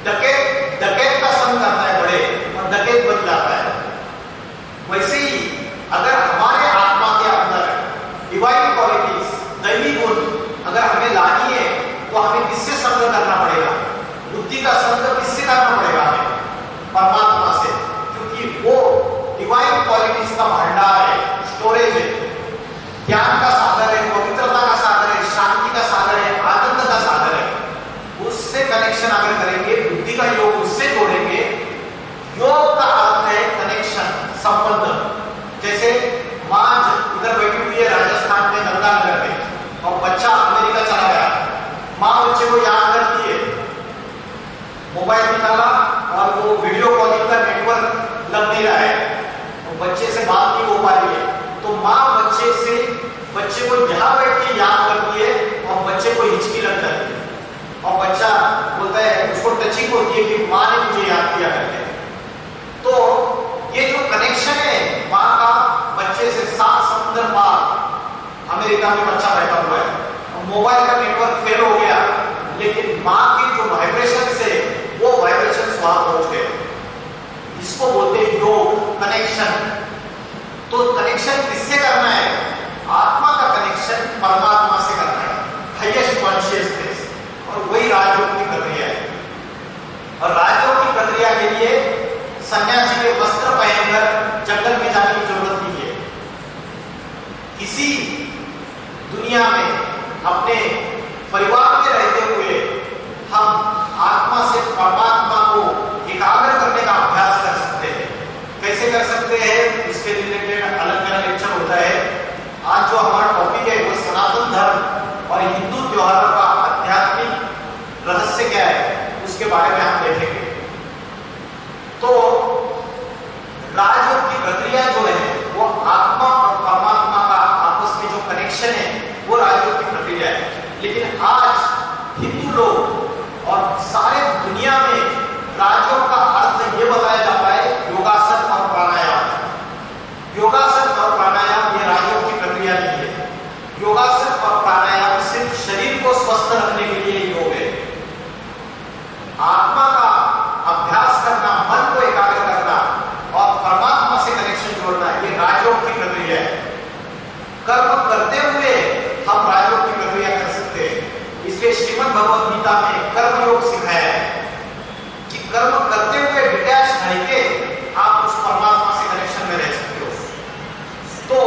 डकैत का संग करता है बड़े, और डकैत बन जाता है। वैसे ही अगर हमारे आत्मा के अंदर डिवाइन क्वालिटीज, दैवी गुण अगर हमें लानी है तो हमें किससे संग करना पड़ेगा? बुद्धि का संग किससे करना पड़ेगा? हमें परमात्मा से, क्योंकि वो डिवाइन क्वालिटीज का भंडार है, स्टोरेज है, ज्ञान का सागर है, पवित्रता का सागर है, शांति का सागर है, आनंद का सागर है। उससे कनेक्शन अगर करेंगे, बुद्धि का योग उससे जोड़ेंगे। योग का अर्थ है कनेक्शन, संबंध। जैसे माँ इधर बैठी हुई है राजस्थान में गंगानगर में और बच्चा अमेरिका चला गया, माँ बच्चे को याद करती है, मोबाइल निकाला और वो वीडियो कॉलिंग का नेटवर्क लग नहीं रहा है, तो बच्चे से बात नहीं हो पा रही है। तो माँ बच्चे को यहाँ बैठ के याद करती है और बच्चे को हिचकी लग जाती है और बच्चा बोलता है, उसको टचिंग होती है कि माँ ने मुझे याद किया करके। तो ये जो कनेक्शन है माँ का बच्चे से, अमेरिका में बच्चा बैठा हुआ है, मोबाइल का नेटवर्क फेल हो गया, लेकिन माँ की जो वाइब्रेशन से वो वाइब्रेशन वहां पहुंच गए। इसको बोलते हैं योग, कनेक्शन। तो कनेक्शन किससे करना है? आत्मा का कनेक्शन परमात्मा से करना है, हाईएस्ट कॉन्शियसनेस, और वही राजयोग की प्रक्रिया है। और राजयोग की प्रक्रिया के लिए सन्यासी के वस्त्र पहनकर जंगल में जाने की जरूरत नहीं है। किसी दुनिया में अपने परिवार में रहते हुए हम आत्मा से परमात्मा को एकाग्र करने का अभ्यास कर सकते हैं। कैसे कर सकते हैं, इसके रिलेटेड अलग अलग लेक्चर होता है। आज जो हमारा टॉपिक है वो सनातन धर्म और हिंदू त्योहारों का आध्यात्मिक रहस्य क्या है, उसके बारे में हम देखेंगे। तो राजयोग की प्रक्रिया जो है वो आत्मा और परमात्मा का आपस में जो कनेक्शन है वो राजयोग की प्रक्रिया है। लेकिन आज हिंदू लोग और सारे दुनिया में राजयोग का अर्थ ये बताया जाता है योगासन और प्राणायाम। योगासन और प्राणायाम ये राजयोग की प्रक्रिया नहीं है। योगासन और प्राणायाम सिर्फ शरीर को स्वस्थ रखने के लिए योग है। आत्मा का अभ्यास करना, मन को एकाग्र करना और परमात्मा से कनेक्शन जोड़ना, ये राजयोग की प्रक्रिया है। कर्म करते हुए हम राजयोग की प्रक्रिया कर सकते हैं। इसलिए श्रीमद् भगवद गीता में कर्म योग सिखाया है कि कर्म करते हुए डिटैच रह के आप उस परमात्मा से कनेक्शन में रह सकते हो। तो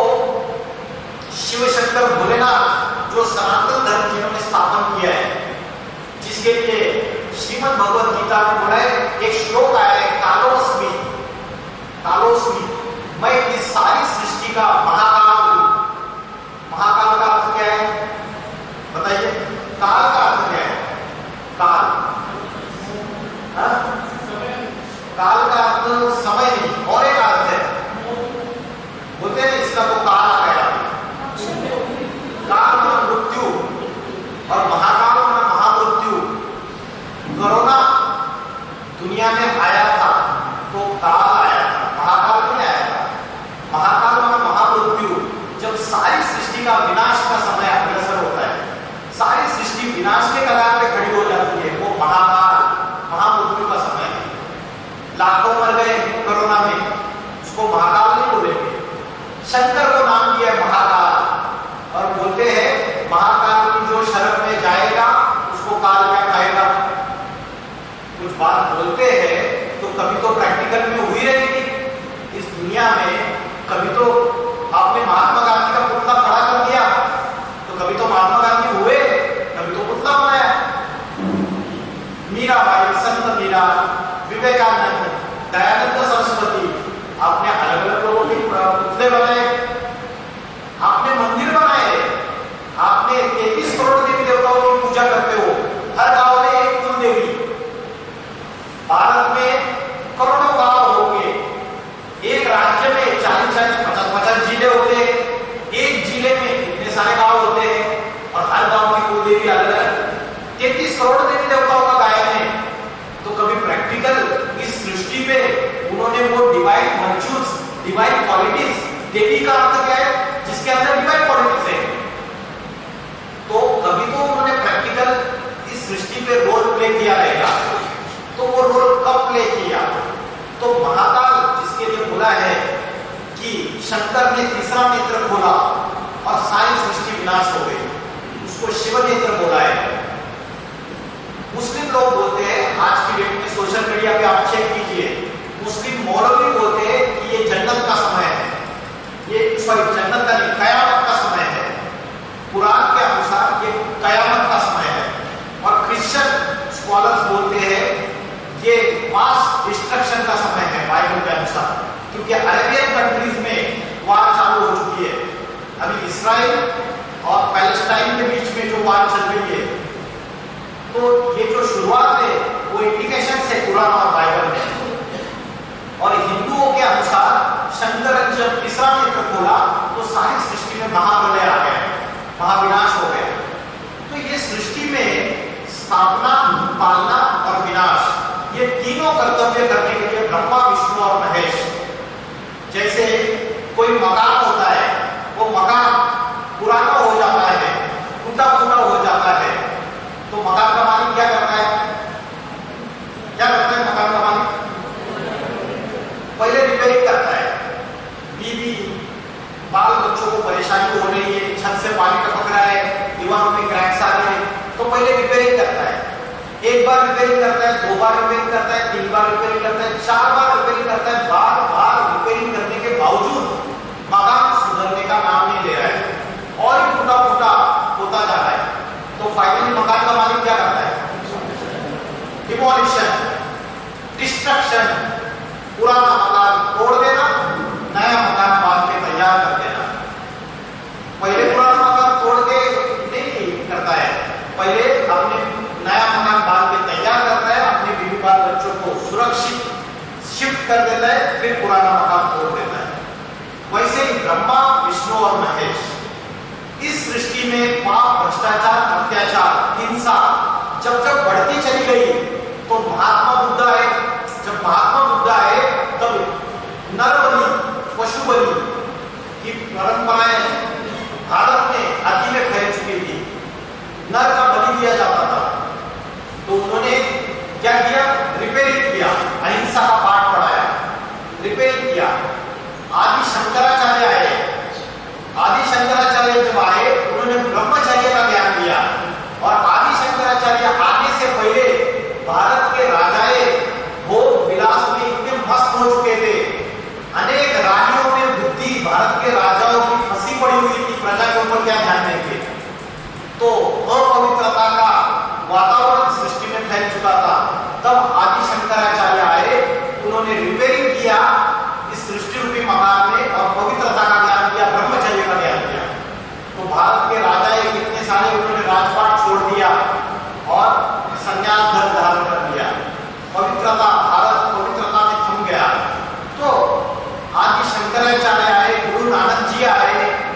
शिव शंकर भोलेनाथ जो सनातन धर्म जिन्होंने स्थापन किया है, जिसके लिए श्रीमद् भगवद गीता में बोला है, एक श्लोक आया है कालोस्मि, कालोस्मि, मैं इस सारी सृष्टि का महाकाल हूं। महाकाल का अर्थ क्या है बताइए? काल का अर्थ क्या है? काल, काल का अर्थ समय नहीं, और एक अर्थ है, बोलते हैं इसका तो काल आ गया। काल माना मृत्यु और महाकाल माना महामृत्यु। कोरोना दुनिया में आया था तो काल आया था, महाकाल नहीं आया था। महाकाल माना महामृत्यु। जब सारी सृष्टि का विनाश का समय अग्रसर होता है, सारी सृष्टि विनाश के कगार पे खड़ी हो जाती है, वो महाकाल, महामृत्यु का समय है। लाखों मर गए कोरोना में, उसको महाकाल नहीं बोलेंगे। शंकर को नाम दिया महाकाल और बोलते हैं महाकाल की जो शरण में जाएगा उसको काल क्या खाएगा। कुछ बात बोलते हैं तो कभी तो प्रैक्टिकल में हुई रहेगी। इस दुनिया में कभी तो आपने महात्मा गांधी का पुतला खड़ा कर दिया, तो कभी तो महात्मा गांधी हुए, कभी तो पुतला बनाया। मीराबाई, संत मीरा, विवेकानंद, दयानंद सरस्वती, आपने अलग अलग लोगों के पुतले बनाए, आपने मंदिर बनाए, आपने 33 करोड़ देवी देवताओं की पूजा करते हो, हर गांव में एक कुल देवी। भारत में करोड़ों गांव होंगे, एक राज्य में 40-40, 50-50 जिले होते हैं, एक जिले में इतने सारे गांव होते हैं और हर गांव की कुल देवी अलग अलग। 33 करोड़ देवी देवताओं का गायन है। तो कभी प्रैक्टिकल इस सृष्टि में उन्होंने वो डिवाइन वर्च्यूज, डिवाइन क्वालिटीज, देवी का अर्थ क्या है जिसके अंदर डिवाइन क्वालिटीज है, तो कभी तो उन्होंने प्रैक्टिकल इस सृष्टि पे रोल प्ले किया रहेगा। तो वो रोल कब प्ले किया? तो महाकाल जिसके लिए बोला है कि शंकर ने तीसरा नेत्र खोला और सारी सृष्टि विनाश हो गई, उसको शिव नेत्र बोला है। मुस्लिम लोग बोलते हैं, आज की डेट में सोशल मीडिया पे आप चेक कीजिए, मुस्लिम मौलवी बोलते हैं कि ये जन्नत का समय है, ये जन्नत का नहीं, कयामत का समय है। कुरान के अनुसार ये कयामत का समय है। और क्रिश्चियन स्कॉलर्स बोलते हैं ये मास डिस्ट्रक्शन का समय है बाइबल के अनुसार, क्योंकि अरेबियन कंट्रीज में वार चालू हो चुकी है। अभी इसराइल और पैलेस्टाइन के बीच में जो वार चल रही है, तो ये जो शुरुआत है वो इंडिकेशन है कुरान और बाइबल में। और हिंदुओं के अनुसार शंकर ने जब तीसरा नेत्र खोला तो सारी सृष्टि में महाप्रलय आ गया, महाविनाश हो गया। तो ये सृष्टि में स्थापना, पालना और विनाश, ये तीनों कर्तव्य करने के लिए ब्रह्मा, विष्णु और महेश, जैसे कोई मकान होता है, वो मकान पुराना हो बीवी बाल बच्चों को परेशानी हो रही है, छत से पानी टपक रहा है, दीवारों में क्रैक्स आ रहे हैं, तो पहले रिपेयरिंग करता है। एक बार रिपेयरिंग करता है, 2 बार रिपेयरिंग करता है, 3 बार रिपेयरिंग करता है, 4 बार रिपेयरिंग करता है। बार बार रिपेयरिंग करने के बावजूद मकान सुधरने का नाम नहीं ले रहा है और टूटा फूटा होता जा रहा है। तो फाइनली मकान का मालिक क्या करता है? डिमोलिशन, डिस्ट्रक्शन, पुराना मकान तोड़ देना, नया मकान बांध के तैयार कर देना। पहले पुराना मकान तोड़ के नहीं करता है, पहले अपने नया मकान बांध के तैयार करता है, अपने बीवी बाल बच्चों को सुरक्षित शिफ्ट कर देता है, फिर पुराना मकान तोड़ देता है। वैसे ही ब्रह्मा, विष्णु और महेश, इस सृष्टि में पाप, भ्रष्टाचार, अत्याचार, हिंसा जब जब बढ़ती चली गई तो महात्मा बुद्ध आए। जब महात्मा बुद्ध आए तब नर बलि, पशु बलि की परंपराएं भारत में आदि में फैल चुकी थी। नर का बलि दिया जाता था, तो उन्होंने क्या किया? रिपेयरिंग किया, अहिंसा का पाठ पढ़ाया, रिपेयरिंग किया। आदि शंकराचार्य आए। आदि शंकराचार्य जब आए उन्होंने ब्रह्मचर्य का ज्ञान दिया, और आदि शंकराचार्य आने से पहले भारत के राजाए भोग विलास में इतने मस्त हो चुके थे, अनेक रानियों में बुद्धि भारत के राजाओं की फंसी पड़ी हुई थी, प्रजा के ऊपर क्या ध्यान देंगे। तो अपवित्रता का वातावरण सृष्टि में फैल चुका था। तब आदि शंकराचार्य आए, उन्होंने रिपेयरिंग किया इस सृष्टि रूपी मकान में और पवित्रता का ज्ञान दिया, ब्रह्मचर्य का ज्ञान दिया। तो भारत के राजाए कितने सारे उन्होंने राजपाट छोड़ दिया और संन्यास धर्म धारण कर लिया। पवित्रता, भारत पवित्रता में थम गया। तो आदि शंकराचार्य आए, गुरु नानक जी आए,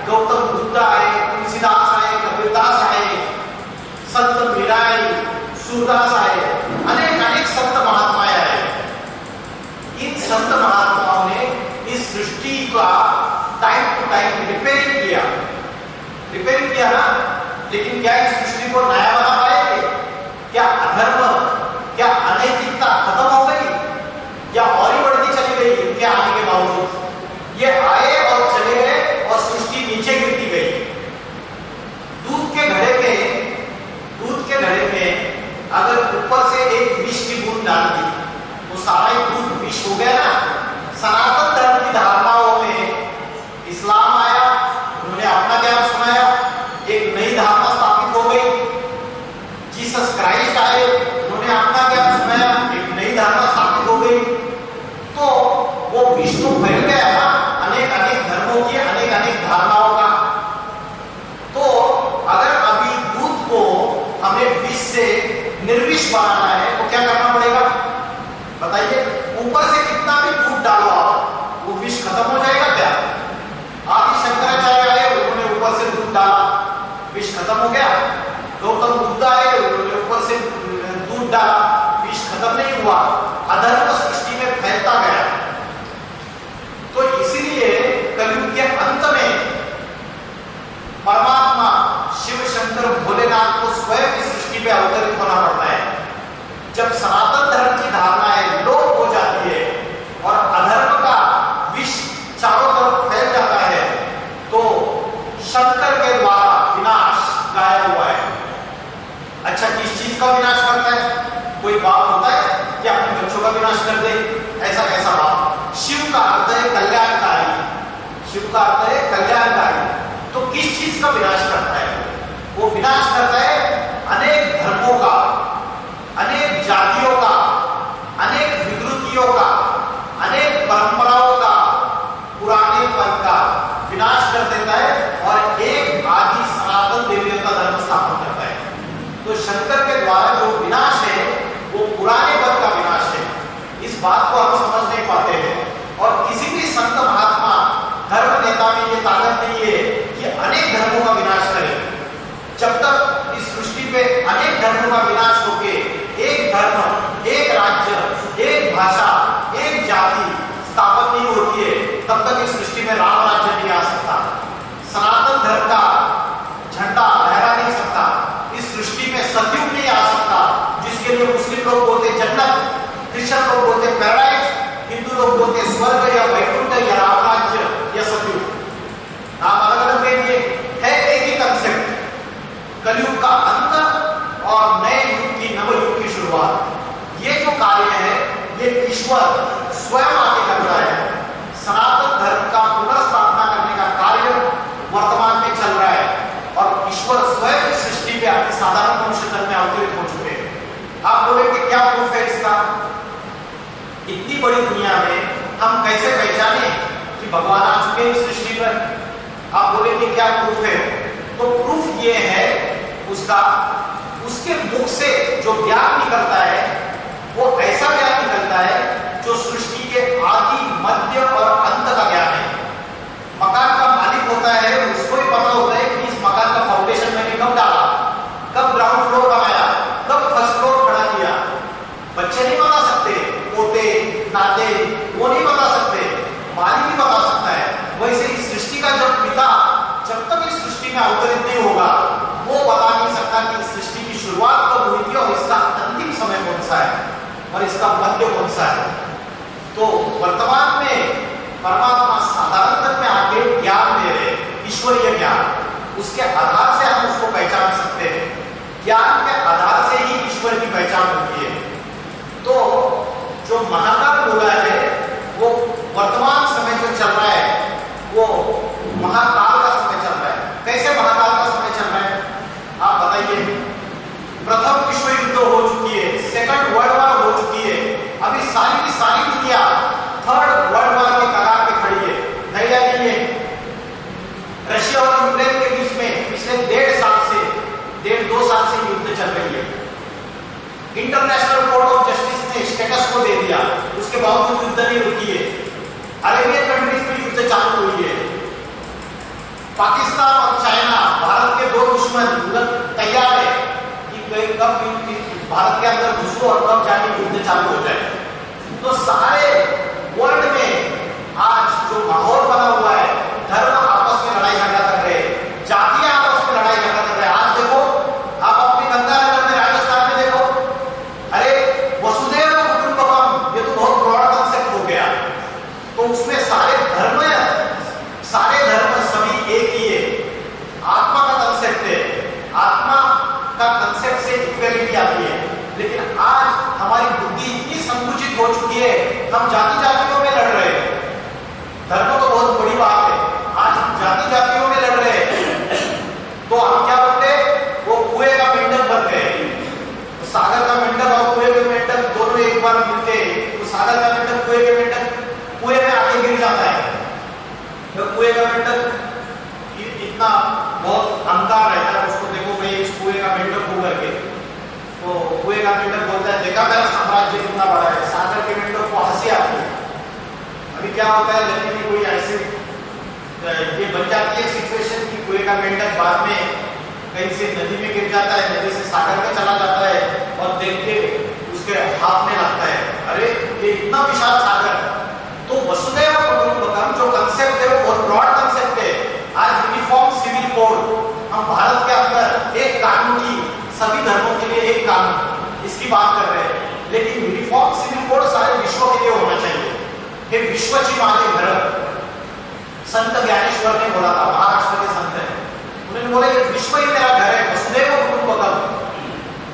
गौतम बुद्ध आए, तुलसीदास आए, कबीरदास आए, संत मीराई, सूरदास आए, अनेक अनेक संत महात्माएं आए। इन संत महात्माओं ने इस सृष्टि का टाइम टू टाइम रिपेयरिंग किया। रिपेयरिंग किया ना, लेकिन क्या इस सृष्टि को नया बना पाएंगे? क्या अधर्म, क्या अनैतिकता खत्म हो गई या और ही बढ़ती चली गई इनके आने के बावजूद? ये आए और चले गए और सृष्टि नीचे गिरती गई। दूध के घड़े में अगर ऊपर से एक विष की बूंद डाल दी तो सारा ही दूध विष हो गया ना। सनातन धर्म की धारणाओं में इस्लाम आया, उन्होंने अपना ज्ञान सुनाया, एक नई धारणा स्थापित हो गई। जीसस क्राइस्ट आए, उन्होंने अपना ज्ञान सुनाया, एक नई धारणा स्थापित हो गई। तो वो विष तो फैल गया ना अनेक अनेक धर्मों की, अनेक अनेक धारणाओं का। तो अगर अभी दूध को हमें विष से निर्विष बनाना है तो क्या करना पड़ेगा बताइए? ऊपर से कितना भी दूध डालो आप, वो विष खत्म हो जाएगा क्या? आदि शंकराचार्य आए, उन्होंने ऊपर से दूध डाला, विष खत्म हो गया। गौतम बुद्ध आए, उन्होंने ऊपर से दूध डाला, विष खत्म नहीं हुआ। अधर्म सृष्टि में फैलता गया। तो इसीलिए कलयुग के अंत में परमात्मा शिव शंकर भोलेनाथ को स्वयं इस सृष्टि पे अवतरित होना पड़ता है। जब सनातन धर्म की धारणाएं लोप हो जाती है और अधर्म का विष चारों तरफ फैल जाता है, तो शंकर के द्वारा विनाश गाया हुआ है। अच्छा, किस चीज का विनाश करता है? कोई बाप होता है कि अपने बच्चों का विनाश कर दे? ऐसा कैसा बाप? शिव का अर्थ है कल्याणकारी। शिव का अर्थ है कल्याणकारी। तो किस चीज का विनाश करता है? वो विनाश करता है अनेक धर्मों का, अनेक जातियों का, अनेक विकृतियों का, अनेक परंपराओं का, पुराने पद का विनाश कर देता है और एक आदि सनातन देवी देवता धर्म स्थापन करता है। तो शंकर के द्वारा जो विनाश है वो पुराने पद का विनाश है। इस बात को हम समझ नहीं पाते हैं और किसी भी संत महात्मा धर्म नेता में ये ताकत नहीं है कि अनेक धर्मों का विनाश करे। जब तक इस सृष्टि पे अनेक धर्मों का विनाश होके एक धर्म, एक राज्य, एक भाषा, एक जाति स्थापन नहीं होती है, तब तक इस सृष्टि में राम राज्य नहीं आ सकता। सनातन धर्म का झंडा लहरा नहीं सकता। इस सृष्टि में सतयुग नहीं आ सकता, जिसके लिए मुस्लिम लोग बोलते जन्नत, क्रिश्चियन लोग बोलते पैराडाइज, हिंदू लोग बोलते स्वर्ग या वैकुंठ या राम राज्य या कैसे पहचाने कि भगवान आ चुके हैं इस सृष्टि पर? आप बोलेंगे क्या प्रूफ है? तो प्रूफ ये है उसका, उसके मुख से जो ज्ञान निकलता है वो ऐसा ज्ञान निकलता है जो सृष्टि के आदि, मध्य और अंत का ज्ञान है। मकान का मालिक होता है, उसको ही पता होता है कि इस मकान का फाउंडेशन मैंने कब डाला, कब ग्राउंड फ्लोर बनाया, कब फर्स्ट फ्लोर खड़ा किया। बच्चे नहीं बता सकते, पोते नाते वो नहीं बता सकते, मालिक ही बता सकता है। वैसे इस सृष्टि का जब पिता जब तक इस सृष्टि में अवतरित नहीं होगा वो बता नहीं सकता कि इस सृष्टि की शुरुआत कब हुई थी और इसका अंतिम समय कौन सा है और इसका मध्य कौन सा है। तो वर्तमान में परमात्मा साधारण तक में आके ज्ञान दे रहे, ईश्वरीय ज्ञान, उसके आधार से हम उसको पहचान सकते हैं। ज्ञान के आधार से ही ईश्वर की पहचान होती है। तो जो महाकाल बोला है वो वर्तमान समय जो चल रहा है वो महाकाल का समय चल रहा है। कैसे महाकाल का समय चल रहा है आप बताइए? प्रथम विश्व युद्ध हो चुकी है, सेकंड वर्ल्ड वॉर हो चुकी है, अभी सारी की सारी दुनिया थर्ड वर्ल्ड वॉर के कगार पे खड़ी है, है या नहीं है? रशिया और यूक्रेन के बीच में पिछले 1.5 साल से युद्ध चल रही है। इंटरनेशनल कोर्ट ऑफ जस्टिस ने स्टेटस को दे दिया, उसके बावजूद युद्ध नहीं रुकी है। अरेबियन कंट्रीज में युद्ध चालू हुई है। पाकिस्तान और चाइना, भारत के दो दुश्मन, तैयार है कि कब भारत के अंदर घुसो और कब जाके युद्ध चालू हो जाए। तो सारे वर्ल्ड में आज जो माहौल बना हुआ है, धर्म आपस में लड़ाई झगड़ा कर रहे हैं, जातियां आपस में लड़ाई झगड़ा कर रहे हैं। आज देखो आप अपने गंगानगर में, राजस्थान में देखो, अरे वसुधैव कुटुंबकम, ये तो बहुत ब्रॉड कांसेप्ट हो गया। तो उसमें सारे धर्म सभी एक ही है। आत्मा का कंसेप्ट है, आत्मा का कंसेप्ट से इक्वलिटी आती है। लेकिन आज हमारी बुद्धि इतनी संकुचित हो चुकी है, हम जाति जातियों में लड़ रहे हैं। धर्म तो बहुत बड़ी बात है, आज हम जाति जातियों में लड़ रहे हैं। तो हम क्या बनते, वो कुएं का मेंढक बन गए। तो सागर का मेंढक और कुएं के मेंढक दोनों एक बार मिलते, तो सागर का मेंढक कुएं के मेंढक कुएं में आके गिर जाता है। तो कुएं का मेंढक इतना बहुत अहंकार रहता है, उसको देखो भाई इस कुएं का मेंढक हो करके, तो कुएं का मेंढक बोलता है देखा मेरा साम्राज्य कितना बड़ा है। सागर के मेंढक को हंसी आती है। अभी क्या होता है, नदी में कोई ऐसे ये बन जाती है सिचुएशन कि कुएं का मेंढक बाद में कहीं से नदी में गिर जाता है, नदी से सागर में चला जाता है और देख के उसके हाथ में लगता है, अरे ये इतना विशाल सागर। तो वसुधैव कुटुंबकम जो कंसेप्ट है वो बहुत ब्रॉड कंसेप्ट है। आज यूनिफॉर्म सिविल कोड, हम भारत के अंदर एक कानून की, सभी धर्मों के लिए एक कानून, इसकी बात कर रहे हैं। लेकिन यूनिफॉर्म सिविल कोड सारे विश्व के लिए होना चाहिए। हे विश्वची माझे घर, संत ज्ञानेश्वर ने बोला था, महाराष्ट्र के संत है, उन्होंने बोला ये विश्व ही मेरा घर है, वसुधैव कुटुंबकम।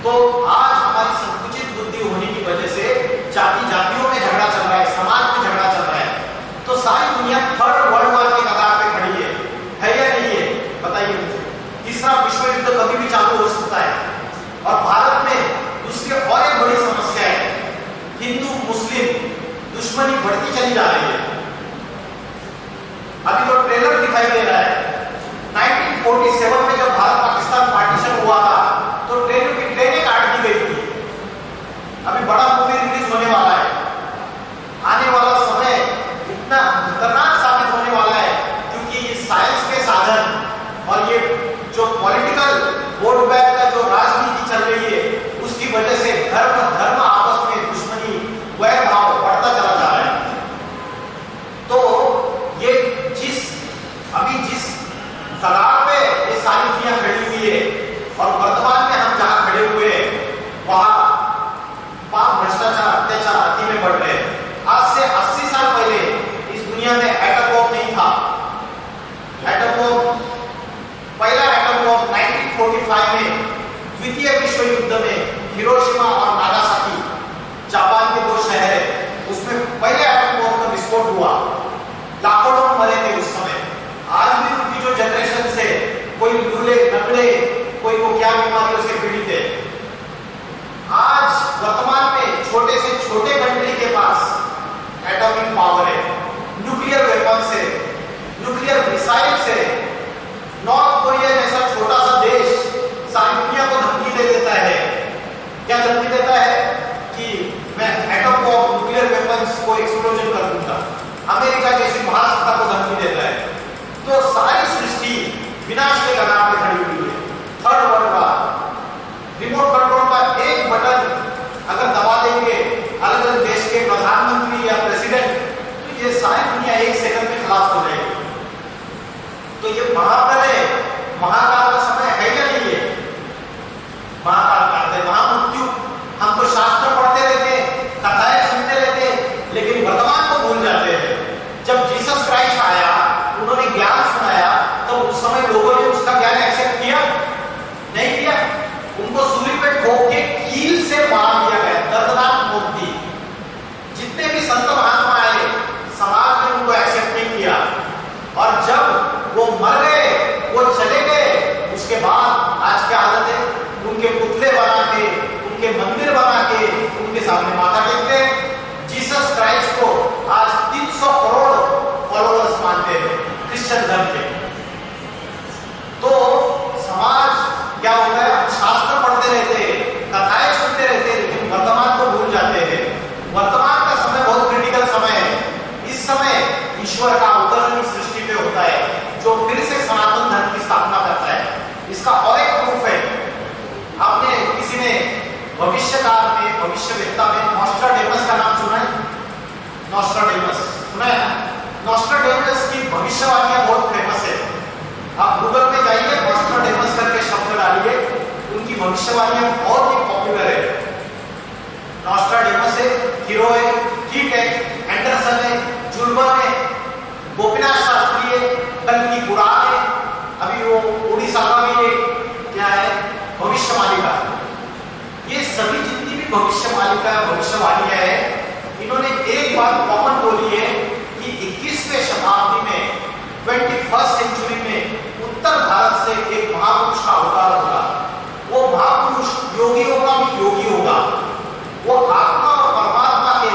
तो आज हमारी संकुचित बुद्धि होने की वजह से जाति जातियों में झगड़ा चल रहा है, समाज में झगड़ा चल रहा है। तो सारी दुनिया थर्ड वर्ल्ड वॉर के कगार पे खड़ी है या नहीं है? बताइए मुझे। तीसरा विश्व युद्ध कभी भी चालू हो सकता है। और भारत में दूसरी और एक बड़ी समस्या है, हिंदू मुस्लिम दुश्मनी बढ़ती चली जा रही है। अभी तो ट्रेलर दिखाई दे रहा है, 1947 में जब भारत पाकिस्तान पार्टीशन हुआ था तो ट्रेनें काट दी गई थी। अभी बड़ा मूवी रिलीज होने वाला है, आने वाला समय इतना खतरनाक साबित होने वाला है, क्योंकि ये साइंस के साधन और ये जो पॉलिटिकल वोट बैंक का जो राजनीति चल रही है उसकी वजह से धर्म आपस में दुश्मनी, वैर भाव बढ़ता चला जा रहा है। तो ये जिस कगार पे ये सारी दुनिया खड़ी हुई है और वर्तमान में हम जहां खड़े हुए हैं वहां पाप, भ्रष्टाचार, अत्याचार अति में बढ़ रहे हैं। आज से 80 साल पहले इस दुनिया में एटम बॉम्ब नहीं था। एटम बॉम्ब, पहला एटम बॉम्ब 1945 में द्वितीय विश्व युद्ध में हिरोशिमा और नागासाकी, जापान के दो शहर है, उसमें पहले एटम बॉम्ब का विस्फोट हुआ। लाखों लोग मरे थे उस समय। आज भी उनकी जो जनरेशन से कोई लूले नगड़े, कोई को क्या बीमारियों से पीड़ित है। आज वर्तमान में छोटे से छोटे कंट्री के पास एटॉमिक पावर है। और जब वो मर गए, वो चले गए, उसके बाद आज क्या हालत है? उनके पुतले बना के, उनके मंदिर बना के उनके सामने माथा टेकते हैं। जीसस क्राइस्ट को आज 300 करोड़ फॉलोअर्स मानते हैं क्रिश्चियन धर्म के। तो समाज क्या होता है? शास्त्र पढ़ते रहते हैं, कथाएं सुनते रहते हैं, लेकिन वर्तमान को भूल जाते हैं। वर्तमान का समय बहुत क्रिटिकल समय है। इस समय ईश्वर का अवतरण इस सृष्टि पे होता है, जो फिर से सनातन धर्म की स्थापना करता है। इसका और एक प्रूफ है, आपने किसी ने भविष्यकाल में, भविष्यवेत्ता में नॉस्ट्राडेमस का नाम सुना है? नॉस्ट्राडेमस सुना है ना? नॉस्ट्राडेमस की भविष्यवाणियां बहुत फेमस है। आप गूगल पे जाइए, नॉस्ट्राडेमस करके शब्द डालिए, उनकी भविष्यवाणियां बहुत ही पॉपुलर है। नॉस्ट्राडेमस है, हीरो है, कीट है, एंडरसन है, जुल्बन है, गोपीनाथ शास्त्री है, कल्कि पुराण है, अभी वो उड़ीसा का भी एक क्या है भविष्यवाणिका। ये सभी जितनी भी भविष्यवाणिका, भविष्यवाणियां है, इन्होंने एक बात कॉमन बोली है कि 21वीं शताब्दी में, 21st सेंचुरी में उत्तर भारत से एक महापुरुष का अवतार होगा। वो महापुरुष योगियों का भी योगी होगा। वो आत्मा और परमात्मा के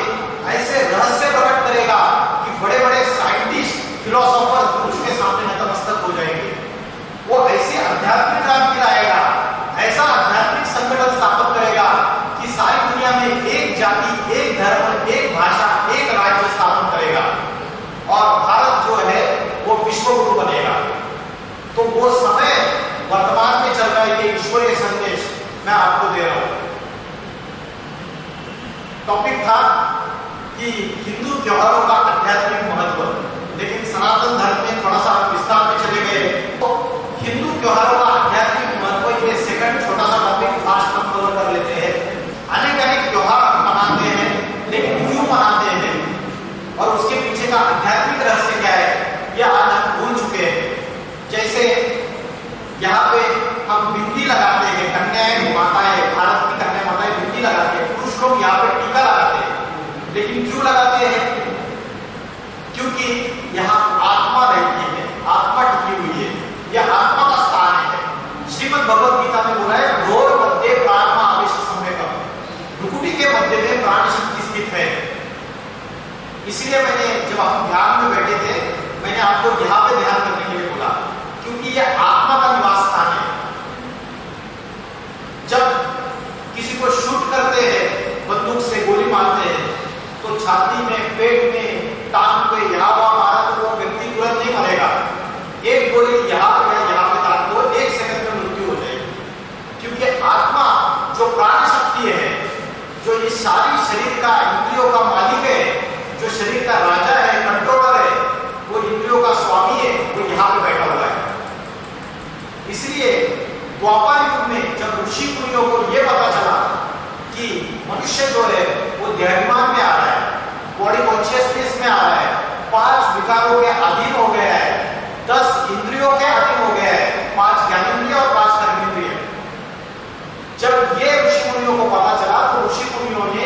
ऐसे रहस्य प्रकट करेगा कि बड़े बड़े साइंटिस्ट, फिलोसोफर उसके सामने नतमस्तक हो जाएंगे। वो ऐसी आध्यात्मिक क्रांति लाएगा, ऐसा आध्यात्मिक संगठन स्थापित करेगा कि सारी दुनिया में एक जाति, एक धर्म, एक भाषा, एक राज्य स्थापन करेगा और भारत जो है वो विश्व गुरु बनेगा। तो वो समय वर्तमान में चल रहा है। ये ईश्वरीय संदेश मैं आपको दे रहा हूं। टॉपिक था कि हिंदू त्योहारों का आध्यात्मिक महत्व, लेकिन सनातन धर्म में थोड़ा सा विस्तार में चले गए। तो हिंदू त्योहारों का आध्यात्मिक महत्व, ये सेकंड छोटा सा टॉपिक फास्ट हम कवर कर लेते हैं। अनेक त्योहार मनाते हैं, लेकिन क्यों मनाते हैं और उसके पीछे का आध्यात्मिक रहस्य क्या है, यह आज हम भूल चुके हैं। जैसे यहाँ पे हम बिंदी लगाते हैं, कन्याएं माताएं, भारत की कन्या माताएं बिंदी लगाते हैं, पुरुष लोग यहाँ पे टीका लगाते हैं। लेकिन क्यों लगाते हैं? क्योंकि यहाँ आत्मा रहती है, आत्मा टिकी हुई है, यह आत्मा का स्थान है। श्रीमद् भगवद गीता में बोला है, घोर मध्य प्राणमा आवेश सम्यकम, भ्रुकुटी के मध्य में प्राण शक्ति स्थित है। इसलिए मैंने जब हम ध्यान में बैठे थे, मैंने आपको यहाँ पे ध्यान करने के लिए बोला, क्योंकि यह आत्मा का निवास स्थान है। जब किसी को शूट करते हैं, बंदूक से गोली मारते हैं, तो छाती में, पेट में, टांग पे यहाँ वहां मारा तो वो व्यक्ति तुरंत नहीं मरेगा। एक गोली यहाँ पे या यहाँ पे दाग दो, 1 सेकंड में मृत्यु हो जाएगी। क्योंकि आत्मा जो प्राण शक्ति है, जो ये सारी शरीर का, इंद्रियों का मालिक है, जो शरीर का राजा है, कंट्रोलर है, वो इंद्रियों का स्वामी है, वो यहाँ पे बैठा हुआ है। इसलिए द्वापर युग में जब ऋषि मुनियों को यह पता चला कि मनुष्य जो है वो देहाभिमान में आ रहा है, बॉडी कॉन्शियसनेस में आ रहा है, 5 विकारों के अधीन हो गया है, 10 इंद्रियों के अधीन हो गया है, 5 ज्ञानेंद्रिय और 5 कर्मेंद्रिय। जब ये ऋषि मुनियों को पता चला तो ऋषि मुनियों ने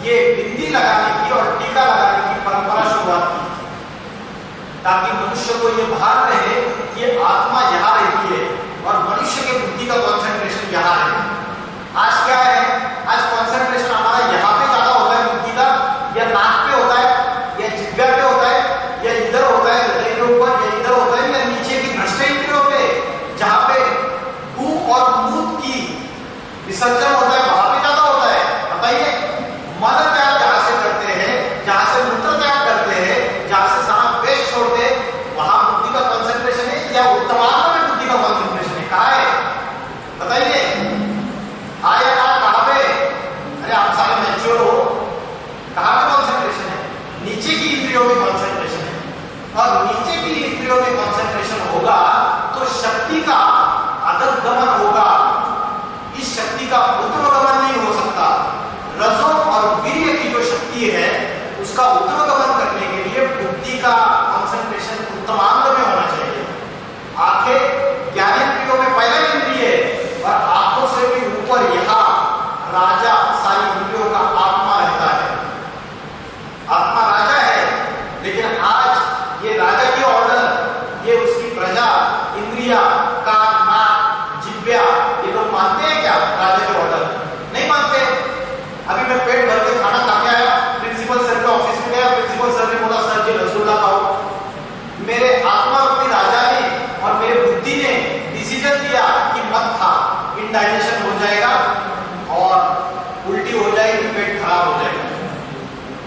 ये बिंदी लगाने की और टीका लगाने की परंपरा शुरुआत की, ताकि मनुष्य को ये भान रहे कि ये आत्मा यहाँ रहती है और मनुष्य के बुद्धि का कॉन्सेंट्रेशन यहाँ है। आज क्या है? आज कॉन्सेंट्रेशन हमारा यहाँ पे ज्यादा होता है बुद्धि का, या नाक पे होता है, या जिह्वा पे होता है, या इधर होता है हृदय के ऊपर, या इधर होता है, या नीचे की भ्रष्ट इंद्रियों पे, जहाँ पे भूख और मूत की विसर्जन होता है, वहां पे ज्यादा होता है। बताइए, मल त्याग जहां से करते हैं, जहां से मूत्र त्याग करते हैं, जहां से सारा वेस्ट छोड़ते हैं, वहां बुद्धि का कॉन्सेंट्रेशन है, या उत्तमार्ग में बुद्धि का कॉन्सेंट्रेशन है? कहाँ है? बताइए। आया कहाँ पे? अरे आप सारे मैच्योर हो, कहाँ पे कॉन्सेंट्रेशन है? नीचे की इंद्रियों में कॉन्सेंट्रेशन है, और नीचे की इंद्रियों में कॉन्सेंट्रेशन होगा तो शक्ति का अधगमन होगा। इस शक्ति का ऊर्ध्वगमन नहीं हो सकता। रजो और वीर्य की जो शक्ति है, उसका ऊर्ध्वगमन करने के लिए बुद्धि का कॉन्सेंट्रेशन उत्तमांग में होना चाहिए। आंखें ज्ञानेंद्रियों में पहला इंद्रिय है, और आंखों से भी ऊपर यहाँ राजा सारी इंद्रियों का आत्मा रहता है। आत्मा राजा है, लेकिन आज ये राजा की ऑर्डर आत्मा रूपी राजा ने और मेरे बुद्धि ने डिसीजन दिया कि मत खा, इनडाइजेशन हो जाएगा और उल्टी हो जाएगी, पेट खराब हो जाएगा।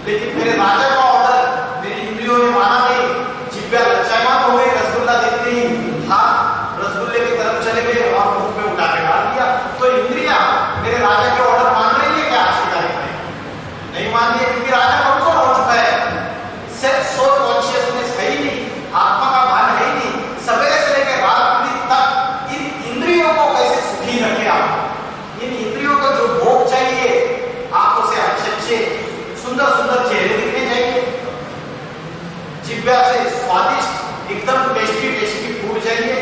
लेकिन मेरे राजा का ऑर्डर मेरी इंद्रियों ने माना नहीं, जिब्या लज्जायमान हो गई, रसगुल्ला देखते ही हाथ रसगुल्ले की तरफ चले गए और मुंह में उठा के डाल दिया। तो इंद्रियां मेरे राजा के ऑर्डर मान रही है क्या आज की तारीख में? नहीं मान रही है, क्योंकि राजा कमजोर हो चुका है। सेल्फ सोल कॉन्शियसनेस है ही नहीं, आत्मा का भान है ही नहीं। सवेरे से लेकर रात्रि तक इन इंद्रियों को कैसे सुखी रखे आप? इन इंद्रियों को जो भोग चाहिए, आंखों से अच्छे अच्छे सुंदर सुंदर चेहरे दिखने चाहिए, जिब्या से स्वादिष्ट एकदम टेस्टी टेस्टी फूड चाहिए,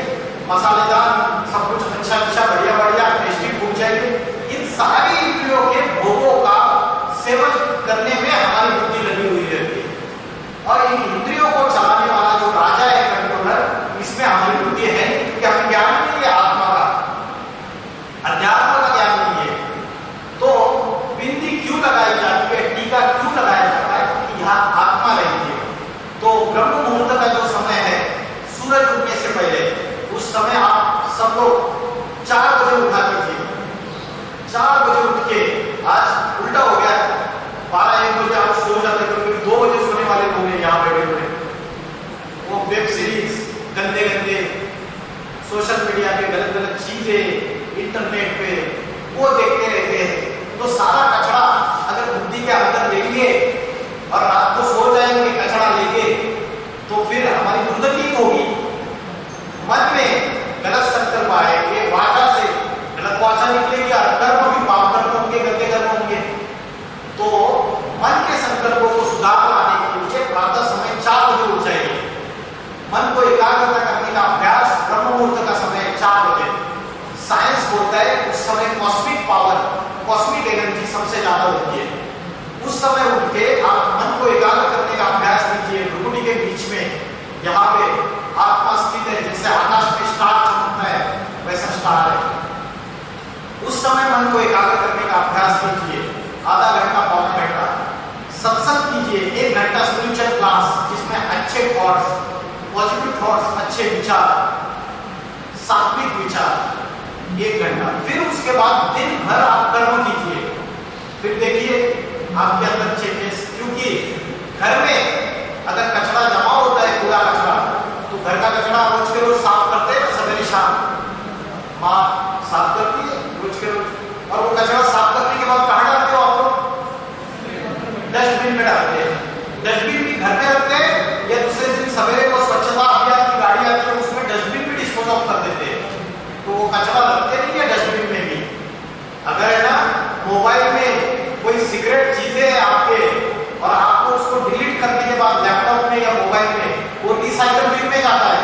मसालेदार सब कुछ अच्छा अच्छा बढ़िया बढ़िया टेस्टी फूड चाहिए। इन सारी इंद्रियों के भोगों का सेवन करने में हमारी बुद्धि लगी हुई रहती है। और इन इंद्रियों को चलाने वाला जो राजा है, कंट्रोलर, इसमें हमारी बुद्धि है कि हमें ज्ञान नहीं है आत्मा का, अध्यात्म का ज्ञान नहीं है। तो बिंदी क्यों लगाई जाती है, टीका क्यों लगाया जाता है? कि यहाँ आत्मा रहती है। तो ब्रह्म मुहूर्त का जो समय है, सूरज उगने से पहले, उस समय आप सब लोग 4 बजे उठा कीजिए। 4 बजे उठ के, आज उल्टा हो गया, 12-1 बजे आप सो जाते, क्योंकि 2 बजे सोने वाले लोग हैं यहाँ बैठे हुए। वो वेब सीरीज, गंदे गंदे सोशल मीडिया पे गलत गलत चीजें इंटरनेट पे वो देखते रहते हैं। तो सारा कचरा अगर बुद्धि के अंदर लेंगे और रात को सो जाएंगे कचरा लेके, तो फिर हमारी दुर्गति होगी। मन में गलत संकल्प आएंगे, वाचा से गलत वाचा निकलेगी और कर्म भी पाप कर्म होंगे, गंदे कर्म होंगे। तो मन के संकल्पों को सुधार लाने के लिए प्रातः समय 4 बजे उठ जाइए। मन को एकाग्रता करने का अभ्यास ब्रह्म मुहूर्त का समय 4 बजे। साइंस बोलता है उस समय कॉस्मिक पावर, कॉस्मिक एनर्जी सबसे ज्यादा होती है। उस समय उठ के आप मन को एकाग्र करने का अभ्यास कीजिए। भ्रुकुटी के बीच में यहाँ पे आत्मा स्थित है, जैसे आकाश में स्टार चमकता है वैसा स्टार है। उस समय मन को एकाग्र करने का अभ्यास कीजिए। आधा घंटा, पौना घंटा सत्संग कीजिए। 1 घंटा स्पिरिचुअल क्लास, जिसमें अच्छे थॉट्स, पॉजिटिव थॉट्स, अच्छे विचार, सात्विक विचार, 1 घंटा। फिर उसके बाद दिन भर आप कर्म कीजिए। फिर देखिए आपके अंदर चेंजेस, क्योंकि घर में अगर कचरा जमा होता है, पूरा कचरा, तो घर का कचरा रोज के रोज साफ करते हैं, सवेरे शाम माँ साफ करती है रोज के रोज। और वो कचरा साफ करने के बाद कहाँ डालते हो आप लोग? डस्टबिन में डालते हैं। डस्टबिन भी घर में रखते हैं या दूसरे दिन सवेरे को स्वच्छता अभियान की गाड़ी आती है, उसमें डस्टबिन भी डिस्पोज ऑफ कर देते हैं। तो वो कचरा लगते नहीं है डस्टबिन में भी। अगर है ना मोबाइल में कोई सीक्रेट चीजें हैं आपके और आपको उसको डिलीट करने के बाद लैपटॉप में या मोबाइल में, वो रिसाइकल बिन में जाता है,